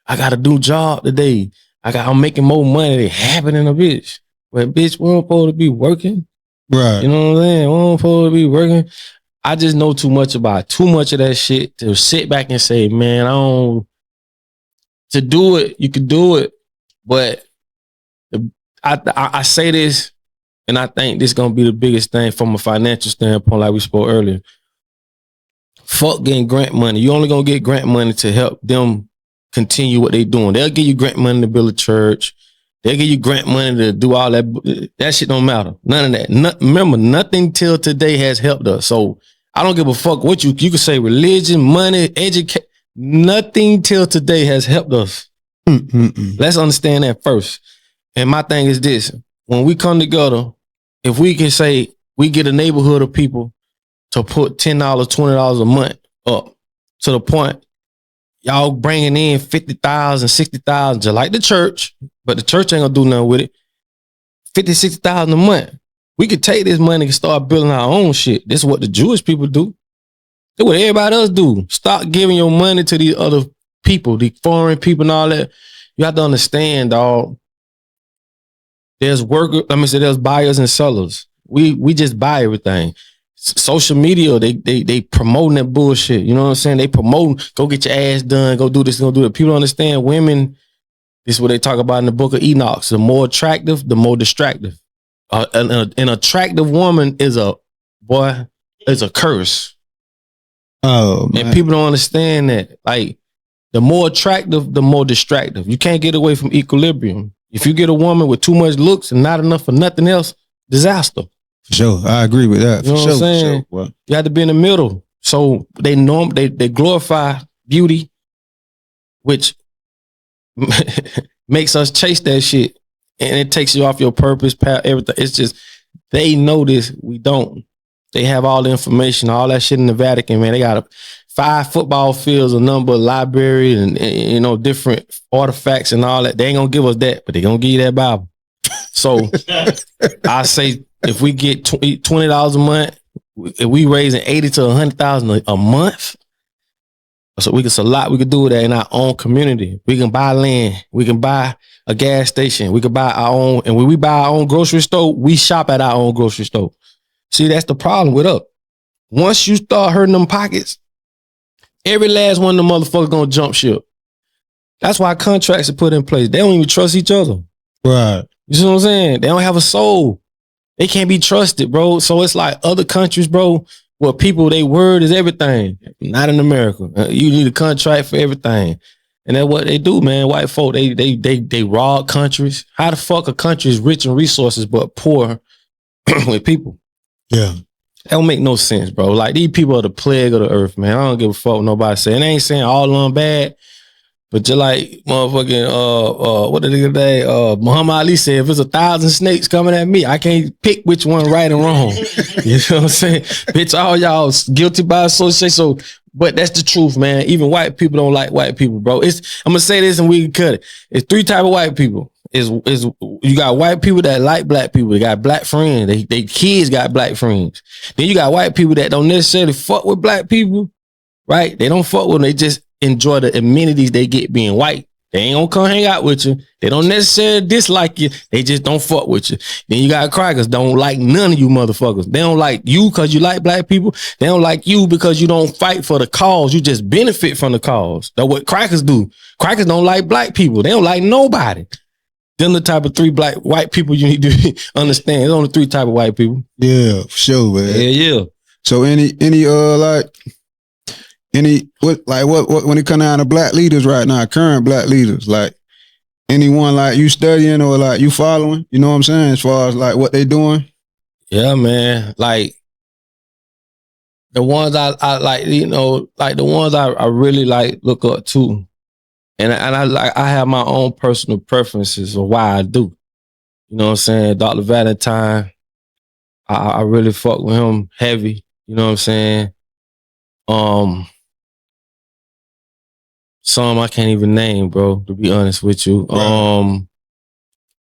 I got a new job today. I'm making more money than happening a bitch. But bitch, we don't supposed to be working. Right. You know what I'm saying? We don't supposed to be working. I just know too much about too much of that shit to sit back and say, man, to do it, you can do it. But I say this, and I think this is going to be the biggest thing from a financial standpoint, like we spoke earlier. Fuck getting grant money. You only going to get grant money to help them continue what they doing. They'll give you grant money to build a church. They'll give you grant money to do all that. That shit don't matter. None of that. Remember, nothing till today has helped us. So I don't give a fuck what you can say, religion, money, education. Nothing till today has helped us. Let's understand that first. And my thing is this. When we come together, if we can say we get a neighborhood of people to put $10, $20 a month up to the point y'all bringing in 50,000, 60,000, just like the church, but the church ain't gonna do nothing with it. 50, 60,000 a month. We could take this money and start building our own shit. This is what the Jewish people do. This is what everybody else do. Stop giving your money to these other people, the foreign people and all that. You have to understand, dog. There's buyers and sellers. We just buy everything. Social media, they promoting that bullshit. You know what I'm saying? They promote, go get your ass done, go do this, go do that. People don't understand women. This is what they talk about in the book of Enoch. The more attractive, the more distractive. An attractive woman is a curse. Oh, man. And people don't understand that. Like, the more attractive, the more distractive. You can't get away from equilibrium. If you get a woman with too much looks and not enough for nothing else, disaster. For sure. I agree with that. You know what I'm saying? For sure. You have to be in the middle. So they glorify beauty, which makes us chase that shit. And it takes you off your purpose, everything. It's just, they know this, we don't. They have all the information, all that shit in the Vatican, man. They got 5 football fields, a number of libraries, and different artifacts and all that. They ain't gonna give us that, but they gonna give you that Bible. So I say, if we get $20 a month, if we raising 80 to 100,000 a month, so it's a lot we could do with that in our own community. We can buy land, we can buy a gas station, we can buy our own, and when we buy our own grocery store, we shop at our own grocery store. See, that's the problem with us. Once you start hurting them pockets, every last one of them motherfuckers gonna jump ship. That's why contracts are put in place. They don't even trust each other. Right. You see what I'm saying? They don't have a soul. They can't be trusted, bro. So it's like other countries, bro, where people, they word is everything. Not in America. You need a contract for everything. And that's what they do, man. White folk, they rob countries. How the fuck a country is rich in resources but poor with people? Yeah. That don't make no sense, bro. Like, these people are the plague of the earth, man. I don't give a fuck what nobody say. And I ain't saying all of them bad, but just like motherfucking what did they say? Muhammad Ali said, if there's 1,000 snakes coming at me, I can't pick which one right and wrong. You know what I'm saying? Bitch, all y'all guilty by association. So, but that's the truth, man. Even white people don't like white people, bro. I'm gonna say this and we can cut it. It's 3 types of white people. Is you got white people that like black people. They got black friends. They kids got black friends. Then you got white people that don't necessarily fuck with black people, right? They don't fuck with them. They just enjoy the amenities they get being white. They ain't gonna come hang out with you. They don't necessarily dislike you. They just don't fuck with you. Then you got crackers don't like none of you motherfuckers. They don't like you because you like black people. They don't like you because you don't fight for the cause. You just benefit from the cause. That's what crackers do. Crackers don't like black people. They don't like nobody. Them the type of 3 white people you need to understand. There's only 3 type of white people. Yeah, for sure, man. Yeah. So any what when it come down to black leaders right now, current black leaders, like anyone like you studying or like you following, you know what I'm saying, as far as like what they doing? Yeah, man. Like the ones I like, you know, like the ones I really like look up to. And I have my own personal preferences of why I do. You know what I'm saying? Dr. Valentine, I really fuck with him heavy. You know what I'm saying? Some I can't even name, bro, to be honest with you. Right.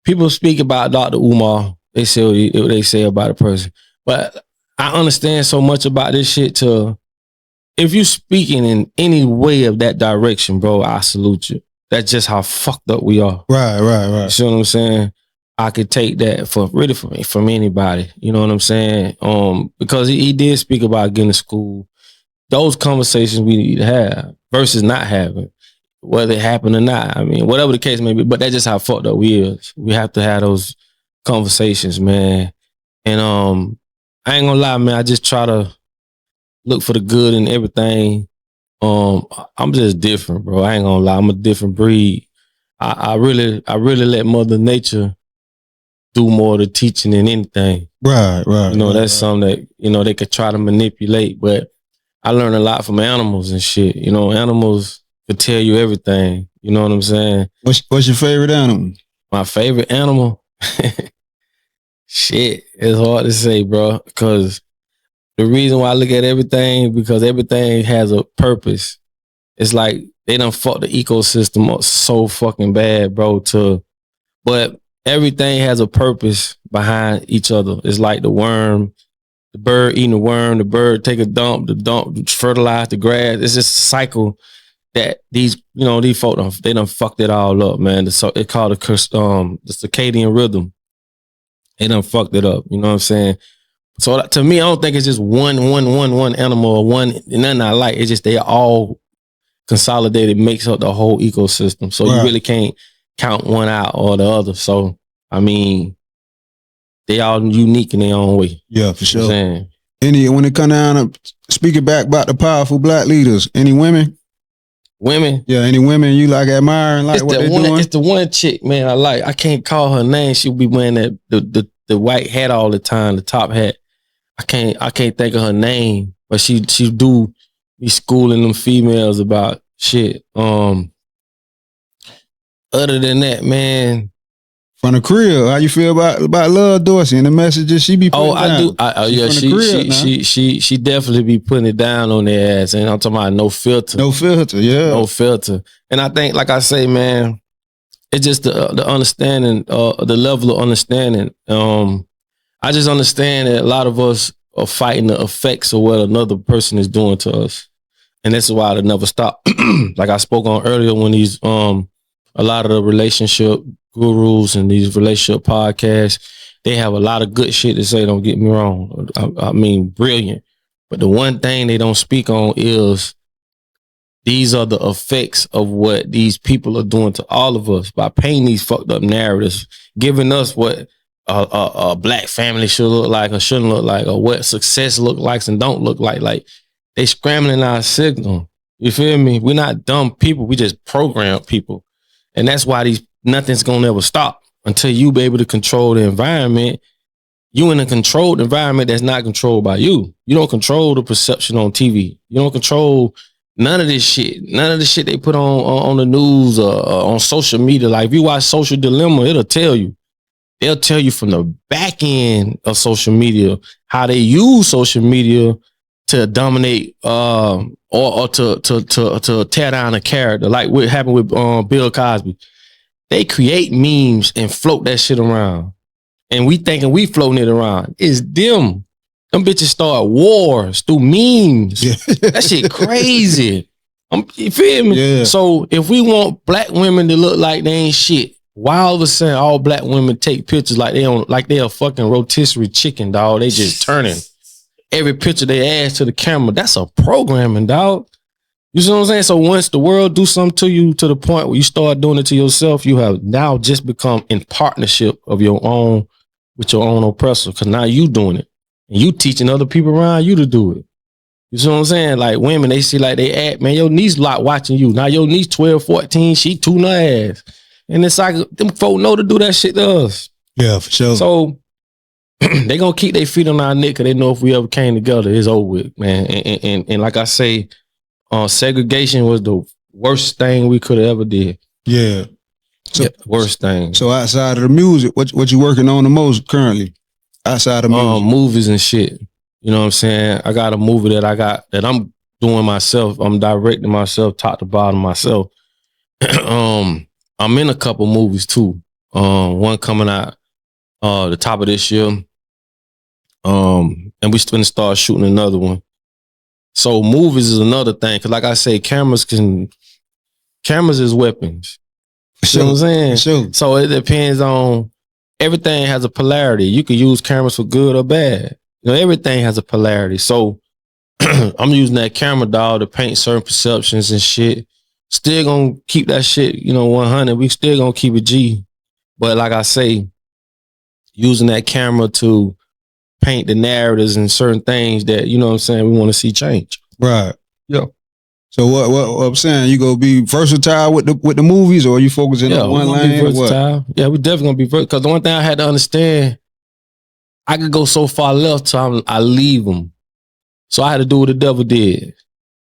People speak about Dr. Umar. They say what they say about a person. But I understand so much about this shit to, if you speaking in any way of that direction, bro, I salute you. That's just how fucked up we are. Right. You see what I'm saying? I could take that from anybody. You know what I'm saying? Because he did speak about getting to school. Those conversations we need to have versus not having, whether it happened or not. I mean, whatever the case may be, but that's just how fucked up we is. We have to have those conversations, man. And I ain't gonna lie, man, I just try to look for the good in everything. I'm just different, bro. I ain't gonna lie, I'm a different breed. I really let Mother Nature do more of the teaching than anything. Right. You know, that's something that, you know, they could try to manipulate, but I learned a lot from animals and shit. You know, animals could tell you everything. You know what I'm saying? What's your favorite animal? My favorite animal? Shit, it's hard to say, bro, because the reason why I look at everything, because everything has a purpose. It's like they done fucked the ecosystem up so fucking bad, bro, but everything has a purpose behind each other. It's like the worm, the bird eating the worm, the bird take a dump, the dump fertilize the grass. It's just a cycle that these folk they done fucked it all up, man. It's called the circadian rhythm. They done fucked it up. You know what I'm saying? So to me, I don't think it's just one animal or one nothing I like. It's just they all consolidated makes up the whole ecosystem. So you really can't count one out or the other. So I mean, they all unique in their own way. Yeah, for sure. When it come down to speaking back about the powerful black leaders, any women? Women? Yeah, any women you like admiring, like what they doing? It's the one chick, man, I like. I can't call her name. She'll be wearing the white hat all the time, the top hat. I can't think of her name, but she do be schooling them females about shit. Other than that, man. From the crib, how you feel about Love Dorsey and the messages she be putting down? Yeah, she definitely be putting it down on their ass, and I'm talking about no filter. No filter, yeah. No filter. And I think, like I say, man, it's just the understanding, the level of understanding. I just understand that a lot of us are fighting the effects of what another person is doing to us. And that's why it'll never stop. Like I spoke on earlier when these a lot of the relationship gurus and these relationship podcasts, they have a lot of good shit to say, don't get me wrong. I mean, brilliant. But the one thing they don't speak on is these are the effects of what these people are doing to all of us by painting these fucked up narratives, giving us what a black family should look like or shouldn't look like, or what success look like and don't look like. Like, they scrambling our signal. You feel me? We're not dumb people. We just program people. And that's why nothing's gonna ever stop until you be able to control the environment. You in a controlled environment that's not controlled by you. You don't control the perception on TV. You don't control none of this shit. None of the shit they put on the news or on social media. Like if you watch Social Dilemma, it'll tell you. They'll tell you from the back end of social media how they use social media to dominate or to tear down a character, like what happened with Bill Cosby. They create memes and float that shit around, and we thinking we floating it around. It's them. Them bitches start wars through memes. Yeah. That shit crazy. You feel me? Yeah. So if we want black women to look like they ain't shit, why all of a sudden all black women take pictures like they a fucking rotisserie chicken, dog? They just turning every picture they add to the camera. That's a programming, dog. You see what I'm saying? So once the world do something to you to the point where you start doing it to yourself, you have now just become in partnership of your own with your own oppressor, because now you doing it and you teaching other people around you to do it. You see what I'm saying? Like women, they see like they act, man, your niece lot watching you. Now your niece 12, 14, she tune her ass. And it's like them folk know to do that shit to us. Yeah, for sure. So they gonna keep their feet on our neck because they know if we ever came together, it's over with, man. And like I say, segregation was the worst thing we could have ever did. Yeah. So, worst thing. So outside of the music, what you working on the most currently? Outside of music? Movies and shit. You know what I'm saying? I got a movie that I'm doing myself. I'm directing myself, top to bottom myself. I'm in a couple movies too. One coming out the top of this year. And we gonna start shooting another one. So movies is another thing. Cause like I say, cameras is weapons. You know what I'm saying? Sure. So it depends on, everything has a polarity. You can use cameras for good or bad. You know, everything has a polarity. So I'm using that camera, dog, to paint certain perceptions and shit. Still gonna keep that shit, 100. We still gonna keep it G. But like I say, using that camera to paint the narratives and certain things that, you know what I'm saying, we want to see change. Right. Yeah. So what I'm saying, you gonna be versatile with the movies, or are you focusing on one lane? Versatile. Yeah, we definitely gonna be versatile. Because the one thing I had to understand, I could go so far left till I leave them. So I had to do what the devil did.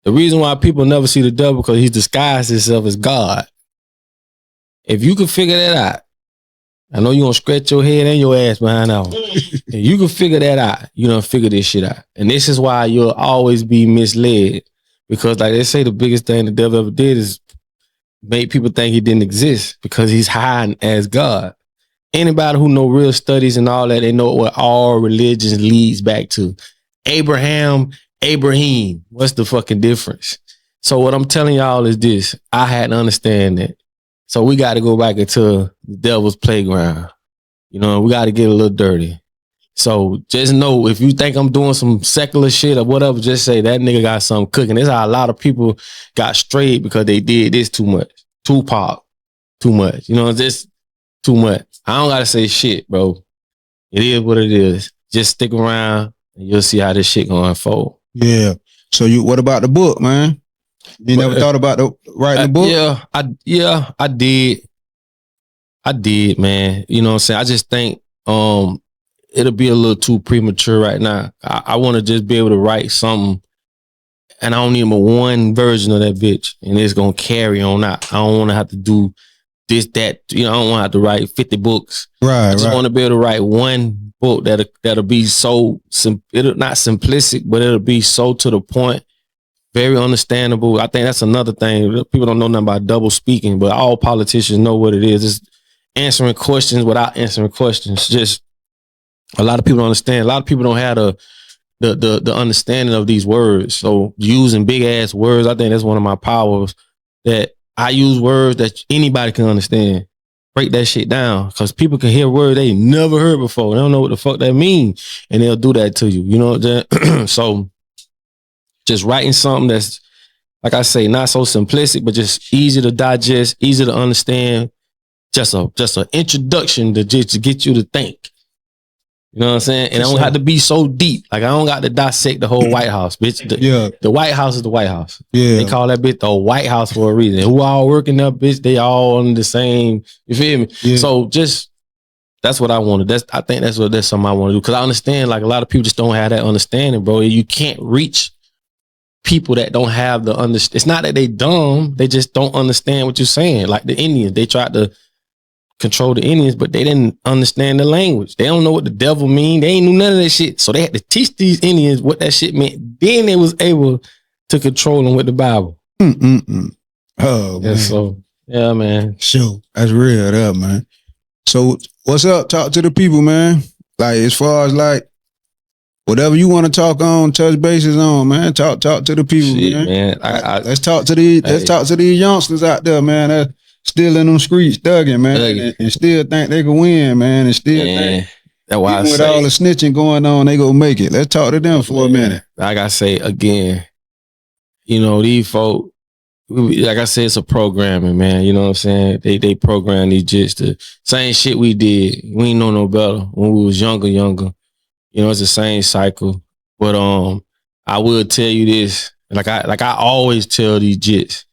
The reason why people never see the devil, because he's disguised himself as God. If you can figure that out, I know you're gonna scratch your head and your ass behind that one. If you can figure that out, you done figure this shit out. And this is why you'll always be misled. Because like they say, the biggest thing the devil ever did is make people think he didn't exist, because he's hiding as God. Anybody who know real studies and all that, they know what all religions leads back to. Abraham. What's the fucking difference? So what I'm telling y'all is this. I had to understand that. So we got to go back into the devil's playground. We got to get a little dirty. So just know, if you think I'm doing some secular shit or whatever, just say that nigga got something cooking. That's how a lot of people got strayed, because they did this too much. Tupac, too much. Just too much. I don't got to say shit, bro. It is what it is. Just stick around and you'll see how this shit gonna unfold. Yeah. So what about the book, man? You never thought about writing a book? Yeah, I did. I did, man. You know what I'm saying? I just think it'll be a little too premature right now. I want to just be able to write something, and I don't need one version of that bitch, and it's gonna carry on out. I don't want to have to do this, that. I don't want to have to write 50 books. Right. I just want to be able to write one book that'll be so it'll not simplistic, but it'll be so to the point, very understandable. I think that's another thing. People don't know nothing about double speaking, but all politicians know what it is. It's answering questions without answering questions. Just a lot of people don't understand. A lot of people don't have the understanding of these words. So using big ass words, I think that's one of my powers, that I use words that anybody can understand. Break that shit down, because people can hear words they never heard before. They don't know what the fuck that means, and they'll do that to you. You know what I'm saying? So just writing something that's, like I say, not so simplistic, but just easy to digest, easy to understand. Just an introduction to get you to think. You know what I'm saying? And I don't have to be so deep. Like, I don't got to dissect the whole White House, bitch. The White House is the White House. Yeah. They call that bitch the White House for a reason. Who all working there, bitch? They all on the same. You feel me? Yeah. So that's what I wanted. I think that's something I want to do, because I understand, like, a lot of people just don't have that understanding, bro. You can't reach people that don't have the understand. It's not that they dumb. They just don't understand what you're saying. Like the Indians, they tried to control the Indians, but they didn't understand the language. They don't know what the devil mean. They ain't knew none of that shit. So they had to teach these Indians what that shit meant. Then they was able to control them with the Bible. Oh, man. So, yeah, man. Sure. That's real, that, man. So what's up? Talk to the people, man. Like, as far as like, whatever you want to talk on, touch bases on, man. Talk to the people, Shit, man. Let's talk to these youngsters out there, man. That's still in them streets thugging, man, and still think they can win, man, and still think, that's why even with all the snitching going on, they gonna make it. Let's talk to them for a minute. Like I say again, these folk, like I said, it's a programming, man. You know what I'm saying? They program these jits to same shit we did. We ain't know no better when we was younger. It's the same cycle. But I will tell you this, like I always tell these jits,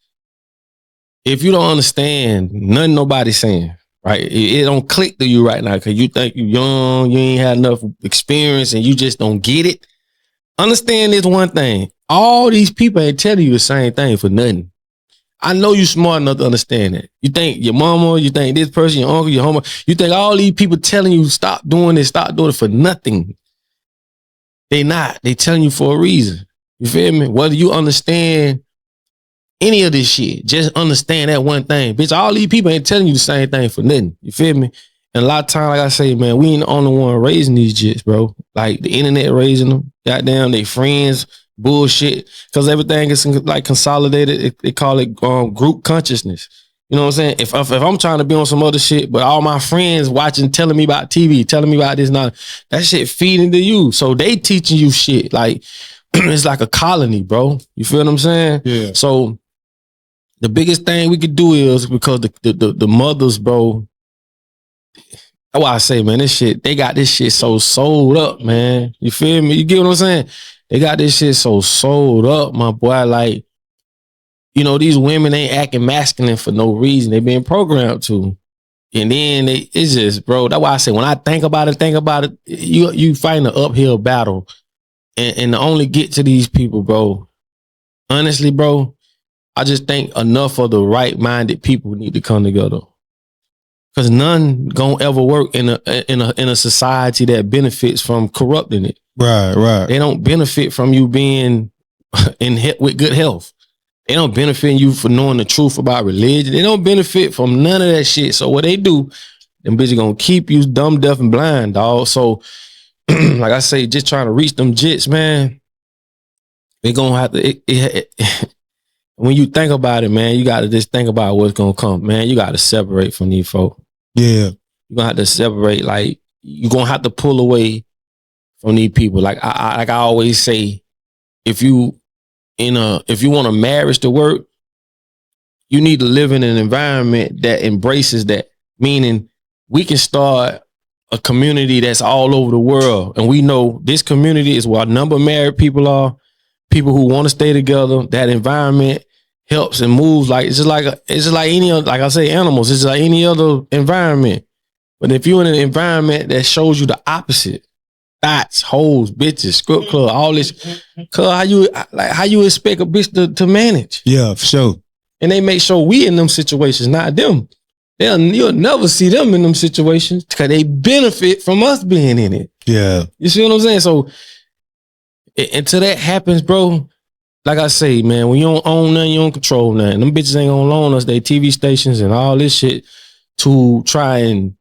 if you don't understand nothing nobody's saying, right? It don't click to you right now because you think you're young, you ain't had enough experience, and you just don't get it. Understand this one thing. All these people ain't telling you the same thing for nothing. I know you smart enough to understand that. You think your mama, you think this person, your uncle, your homie, you think all these people telling you stop doing this, stop doing it for nothing. They not. They telling you for a reason. You feel me? Whether you understand any of this shit, just understand that one thing. Bitch, all these people ain't telling you the same thing for nothing. You feel me? And a lot of time, like I say, man, we ain't the only one raising these jits, bro. Like the internet raising them. Goddamn, they friends, bullshit. Because everything is like consolidated. They call it group consciousness. You know what I'm saying? If I'm trying to be on some other shit, but all my friends watching, telling me about TV, telling me about this, now that shit feeding to you. So they teaching you shit. Like it's like a colony, bro. You feel what I'm saying? Yeah. So the biggest thing we could do is because the mothers, bro. That's why I say, man, this shit, they got this shit so sold up, man. You feel me? You get what I'm saying? They got this shit so sold up, my boy. Like, you know, these women ain't acting masculine for no reason. They being programmed to. And then it's just, bro, that's why I say, when I think about it, you fight an uphill battle. And to only get to these people, bro, honestly, bro, I just think enough of the right-minded people need to come together. Because none gonna ever work in a society that benefits from corrupting it. Right. They don't benefit from you being with good health. They don't benefit you for knowing the truth about religion. They don't benefit from none of that shit. So what they do, them bitches gonna keep you dumb, deaf, and blind, dog. So, like I say, just trying to reach them jits, man. They gonna have to. When you think about it, man, you got to just think about what's gonna come, man. You got to separate from these folks. Yeah. You're gonna have to separate, like you're gonna have to pull away from these people. Like I always say, if you want a marriage to work, you need to live in an environment that embraces that. Meaning we can start a community that's all over the world. And we know this community is where a number of married people are, people who want to stay together. That environment helps and moves like it's just like any other, like I say, animals. It's just like any other environment. But if you're in an environment that shows you the opposite, thoughts, hoes, bitches, script club, all this, cause how you expect a bitch to manage? Yeah, for sure. And they make sure we in them situations, not them. You'll never see them in them situations because they benefit from us being in it. Yeah. You see what I'm saying? So until that happens, bro, like I say, man, when you don't own nothing, you don't control nothing. Them bitches ain't gonna loan us their TV stations and all this shit to try and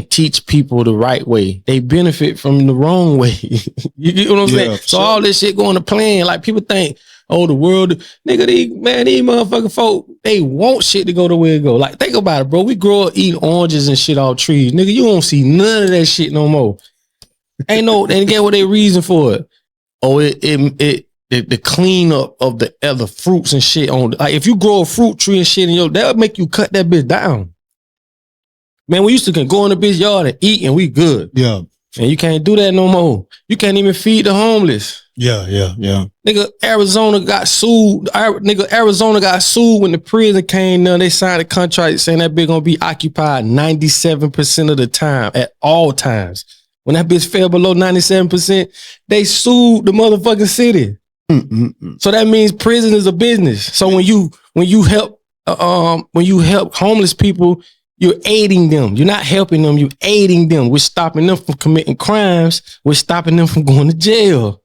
teach people the right way. They benefit from the wrong way. You get what I'm saying? So all this shit going to plan. Like people think, oh, the world, nigga, these motherfucking folk, they want shit to go the way it go. Like think about it, bro. We grow up eating oranges and shit off trees. Nigga, you don't see none of that shit no more. Ain't no, and get what they reason for it. Oh, the cleanup of the other fruits and shit on, like if you grow a fruit tree and shit, and that'll make you cut that bitch down. Man, we used to go in the bitch yard and eat and we good. Yeah. And you can't do that no more. You can't even feed the homeless. Yeah. Nigga, Arizona got sued. Arizona got sued when the prison came down. They signed a contract saying that bitch gonna be occupied 97% of the time at all times. When that bitch fell below 97%, they sued the motherfucking city. So that means prison is a business. So when you help homeless people, you're aiding them. You're not helping them. You're aiding them. We're stopping them from committing crimes. We're stopping them from going to jail.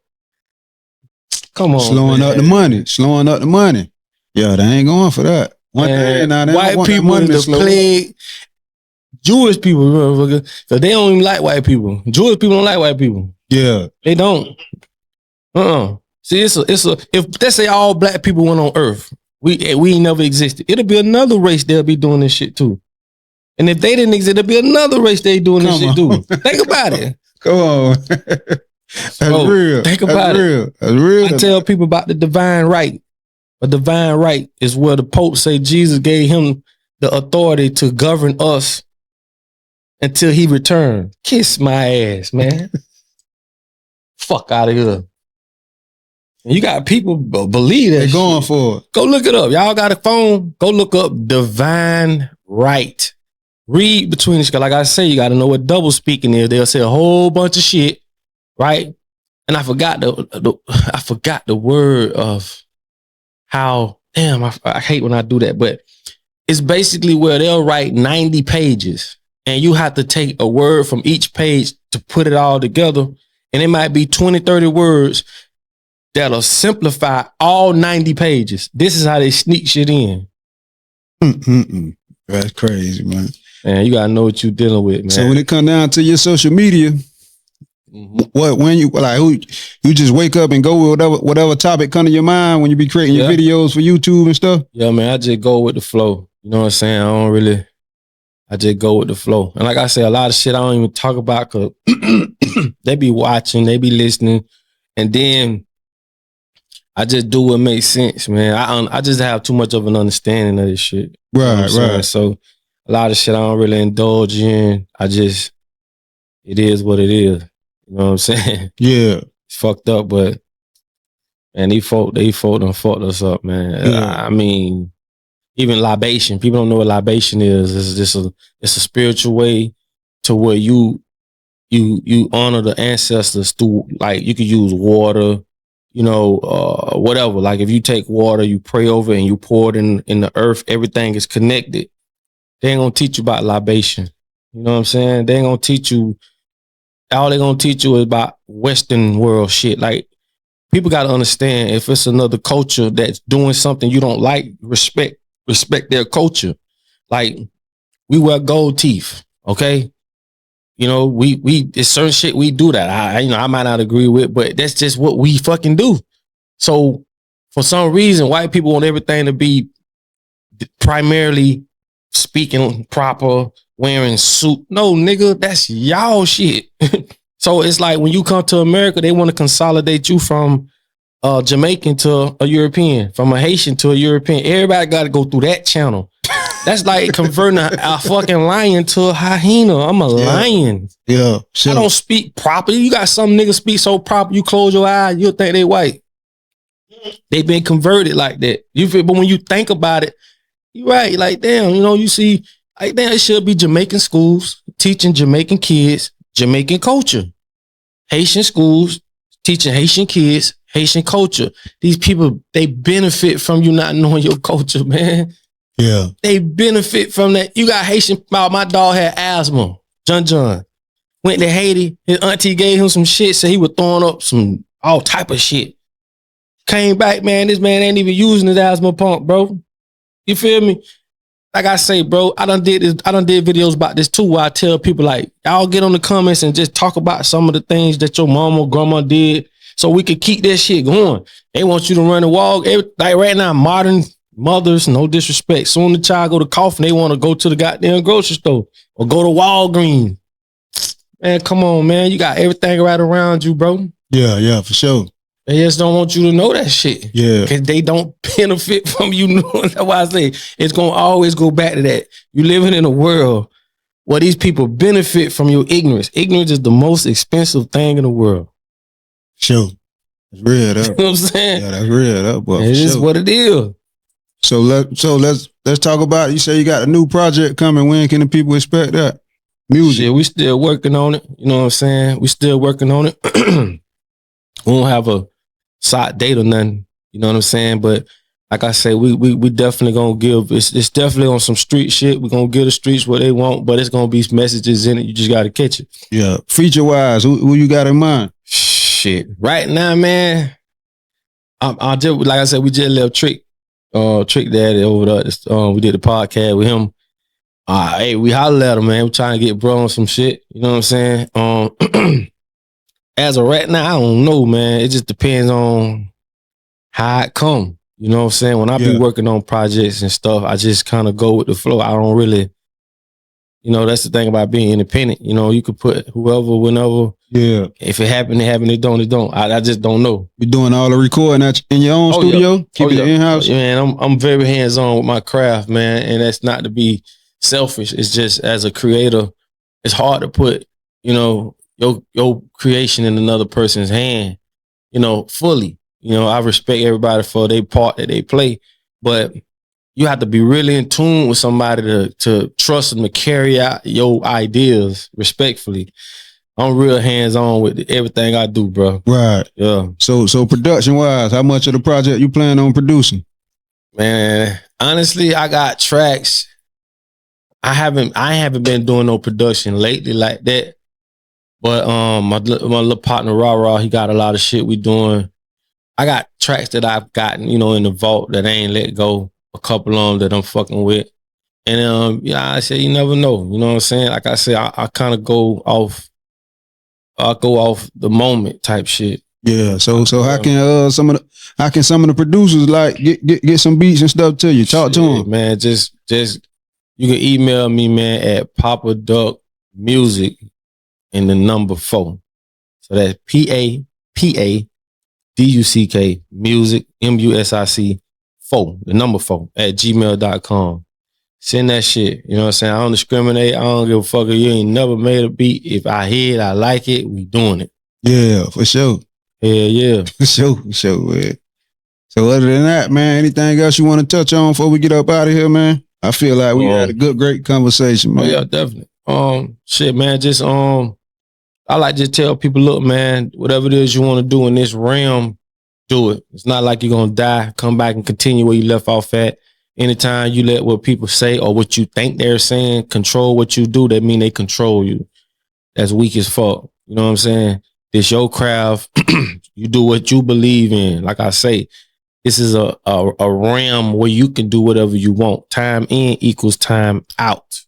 Come on, Slowing up the money. Yeah, they ain't going for that. White people is the plague. Jewish people, because they don't even like white people. Jewish people don't like white people. Yeah, they don't. See, it's a. If let's say all black people went on Earth, we ain't never existed. It'll be another race they'll be doing this shit too. And if they didn't exist, there'll be another race they doing this shit too. Think about it. Come on. That's real. Think about it. That's real. I tell people about the divine right. A divine right is where the Pope say Jesus gave him the authority to govern us until he returned. Kiss my ass, man. Fuck out of here. And you got people believe that They going shit. for it. Go look it up. Y'all got a phone? Go look up Divine Right. Read between the, like I say, you got to know what double speaking is. They'll say a whole bunch of shit, right? And I forgot the word of how. Damn, I hate when I do that, but it's basically where they'll write 90 pages, and you have to take a word from each page to put it all together, and it might be 20, 30 words that'll simplify all 90 pages. This is how they sneak shit in. That's crazy, man. Man, you gotta know what you're dealing with, man. So when it come down to your social media, when you like who you just wake up and go with whatever topic come to your mind when you be creating your videos for YouTube and stuff? Yeah, man, I just go with the flow. You know what I'm saying? I just go with the flow. And like I say, a lot of shit I don't even talk about because they be watching, they be listening, and then I just do what makes sense, man. I just have too much of an understanding of this shit. Right, right. So a lot of shit I don't really indulge in. It is what it is. You know what I'm saying? Yeah. It's fucked up, but man, they folk done fucked us up, man. Yeah. I mean, even libation. People don't know what libation is. It's a spiritual way to where you honor the ancestors through, like, you could use water, you know, whatever. Like if you take water, you pray over it and you pour it in the earth, everything is connected. They ain't gonna teach you about libation. You know what I'm saying? They ain't gonna teach you. All they gonna teach you is about Western world shit. Like, people gotta understand, if it's another culture that's doing something you don't like, respect their culture. Like, we wear gold teeth, okay? You know, we it's certain shit we do that I might not agree with, but that's just what we fucking do. So for some reason, white people want everything to be primarily speaking proper, wearing suit. No, nigga, that's y'all shit. So it's like when you come to America, they want to consolidate you from Jamaican to a European, from a Haitian to a European. Everybody got to go through that channel. That's like converting a fucking lion to a hyena. I'm a lion. Yeah, sure. I don't speak properly. You got some niggas speak so proper, you close your eyes, you'll think they white. They been converted like that. You feel? But when you think about it, you're right. Like, damn, you know, you see, like, damn, it should be Jamaican schools teaching Jamaican kids Jamaican culture. Haitian schools teaching Haitian kids Haitian culture. These people, they benefit from you not knowing your culture, man. Yeah. They benefit from that. You got Haitian, my dog had asthma. John. Went to Haiti. His auntie gave him some shit, so he was throwing up some all type of shit. Came back, man, this man ain't even using his asthma pump, bro. You feel me? Like I say, bro, I done did videos about this too, where I tell people, like, y'all get on the comments and just talk about some of the things that your mama, grandma did, so we could keep that shit going. They want you to run the wall. Like right now, modern mothers, no disrespect, soon the child go to coughing, they want to go to the goddamn grocery store or go to Walgreens. Man, come on, man. You got everything right around you, bro. Yeah, for sure. They just don't want you to know that shit. Yeah. Because they don't benefit from you knowing. That's why I say it's going to always go back to that. You living in a world where these people benefit from your ignorance. Ignorance is the most expensive thing in the world. Sure. It's real, though. You know what I'm saying? Yeah, that's real, though. But it is what it is. So let's talk about it. You say you got a new project coming. When can the people expect that? Music. Shit, we still working on it. You know what I'm saying? We still working on it. We don't have a side date or nothing. You know what I'm saying? But like I say, we definitely gonna give. It's definitely on some street shit. We're gonna give the streets what they want, but it's gonna be messages in it. You just gotta catch it. Yeah. Feature wise, who you got in mind? Shit. Right now, man. I just, like I said, we just left Trick Daddy over there. We did the podcast with him. Hey, we hollered at him, man. We're trying to get bro on some shit. You know what I'm saying? As of right now, I don't know, man. It just depends on how it come. You know what I'm saying? When I be working on projects and stuff, I just kind of go with the flow. I don't really, you know, that's the thing about being independent. You know, you could put whoever, whenever. Yeah. If it happened, it happened. It don't. I just don't know. You doing all the recording in your own studio? Yeah. Keep it in-house? Yeah, man, I'm very hands-on with my craft, man. And that's not to be selfish. It's just, as a creator, it's hard to put, you know, your creation in another person's hand, you know, fully. You know, I respect everybody for their part that they play, but you have to be really in tune with somebody to trust them to carry out your ideas respectfully. I'm real hands-on with everything I do, bro. Right. Yeah. So production-wise, how much of the project you plan on producing? Man, honestly, I got tracks. I haven't been doing no production lately like that. But my little partner Raw, he got a lot of shit we doing. I got tracks that I've gotten, you know, in the vault that I ain't let go. A couple of them that I'm fucking with. And yeah, I say you never know. You know what I'm saying? Like I said, I kind of go off the moment type shit. Yeah. So how can some of the producers like get some beats and stuff to you? Talk to them, man. Just you can email me, man, at Papa Duck Music and the number 4. So that's PAPADUCK music MUSIC 4, the number 4 at gmail.com. Send that shit. You know what I'm saying? I don't discriminate. I don't give a fuck if you ain't never made a beat. If I hear it, I like it, we doing it. Yeah, for sure. Yeah. For sure, man. So other than that, man, anything else you want to touch on before we get up out of here, man? I feel like we had a great conversation, man. Oh yeah, definitely. Shit, man, just I like to tell people, look, man, whatever it is you want to do in this realm, do it. It's not like you're gonna die, come back and continue where you left off at. Anytime you let what people say or what you think they're saying control what you do, that mean they control you. That's weak as fuck. You know what I'm saying? This your craft. You do what you believe in. Like I say, this is a realm where you can do whatever you want. Time in equals time out.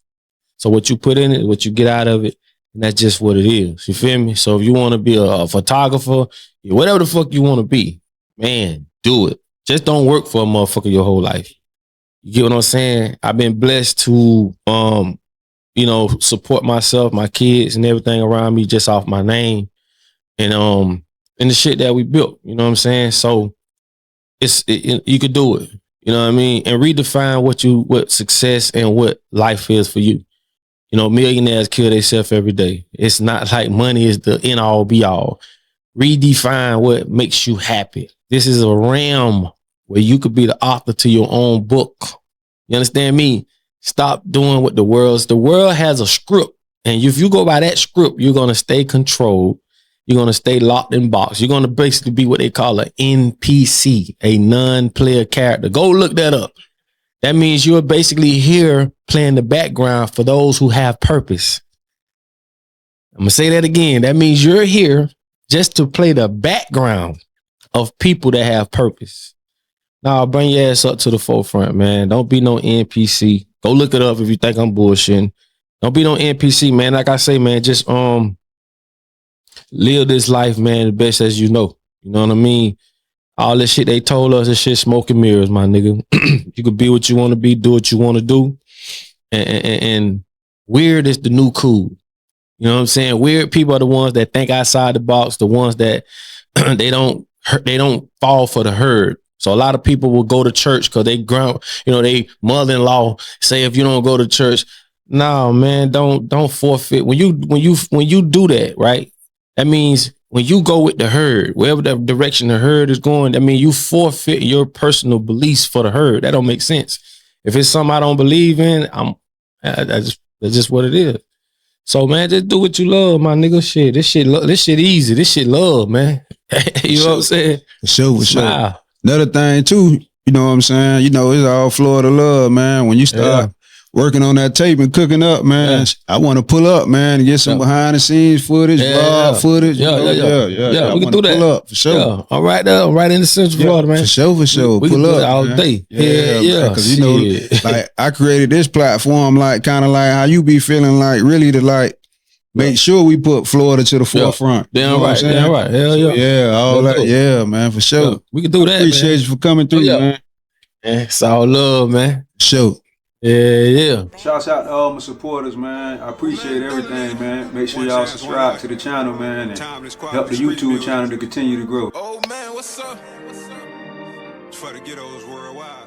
So what you put in it, what you get out of it, and that's just what it is. You feel me? So if you want to be a photographer, whatever the fuck you want to be, man, do it. Just don't work for a motherfucker your whole life. You get what I'm saying? I've been blessed to, you know, support myself, my kids, and everything around me just off my name, and the shit that we built. You know what I'm saying? So you could do it. You know what I mean? And redefine what success and what life is for you. You know, millionaires kill themselves every day. It's not like money is the end all be all. Redefine what makes you happy. This is a realm where you could be the author to your own book. You understand me? Stop doing what the world has a script. And if you go by that script, you're going to stay controlled. You're going to stay locked in box. You're going to basically be what they call an NPC, a non-player character. Go look that up. That means you're basically here playing the background for those who have purpose. I'm going to say that again. That means you're here just to play the background of people that have purpose. Now, bring your ass up to the forefront, man. Don't be no NPC. Go look it up if you think I'm bullshitting. Don't be no NPC, man. Like I say, man, just live this life, man, the best as you know. You know what I mean? All this shit they told us, this shit smoke and mirrors, my nigga. You could be what you want to be, do what you want to do. And weird is the new cool. You know what I'm saying? Weird people are the ones that think outside the box, the ones that they don't fall for the herd. So a lot of people will go to church because they they mother-in-law say if you don't go to church, no, man, don't forfeit. When you do that, right? That means when you go with the herd, wherever the direction the herd is going, that means you forfeit your personal beliefs for the herd. That don't make sense. If it's something I don't believe in, that's just what it is. So man, just do what you love, my nigga. Shit, this shit easy. This shit love, man. You know what I'm saying? For sure. Another thing too, you know what I'm saying? You know, it's all Florida love, man. When you start working on that tape and cooking up, man, I want to pull up, man, and get some behind the scenes footage, vlog footage. Yeah. We can do that. Pull up for sure. Yeah. I'm right there. I'm right in the Central Florida, man. For sure. We pull can do up it all day. Yeah. Because you know, like I created this platform, like kind of like how you be feeling, like really to like make sure we put Florida to the forefront. Damn right. Hell yeah. Yeah, all that. Yeah, man, for sure. Yeah. We can do that. Appreciate you for coming through, man. It's all love, man. Sure. Yeah. Shouts out to all my supporters, man. I appreciate everything, man. Make sure y'all subscribe to the channel, man, and help the YouTube channel to continue to grow. Oh man, what's up? For the ghettos worldwide.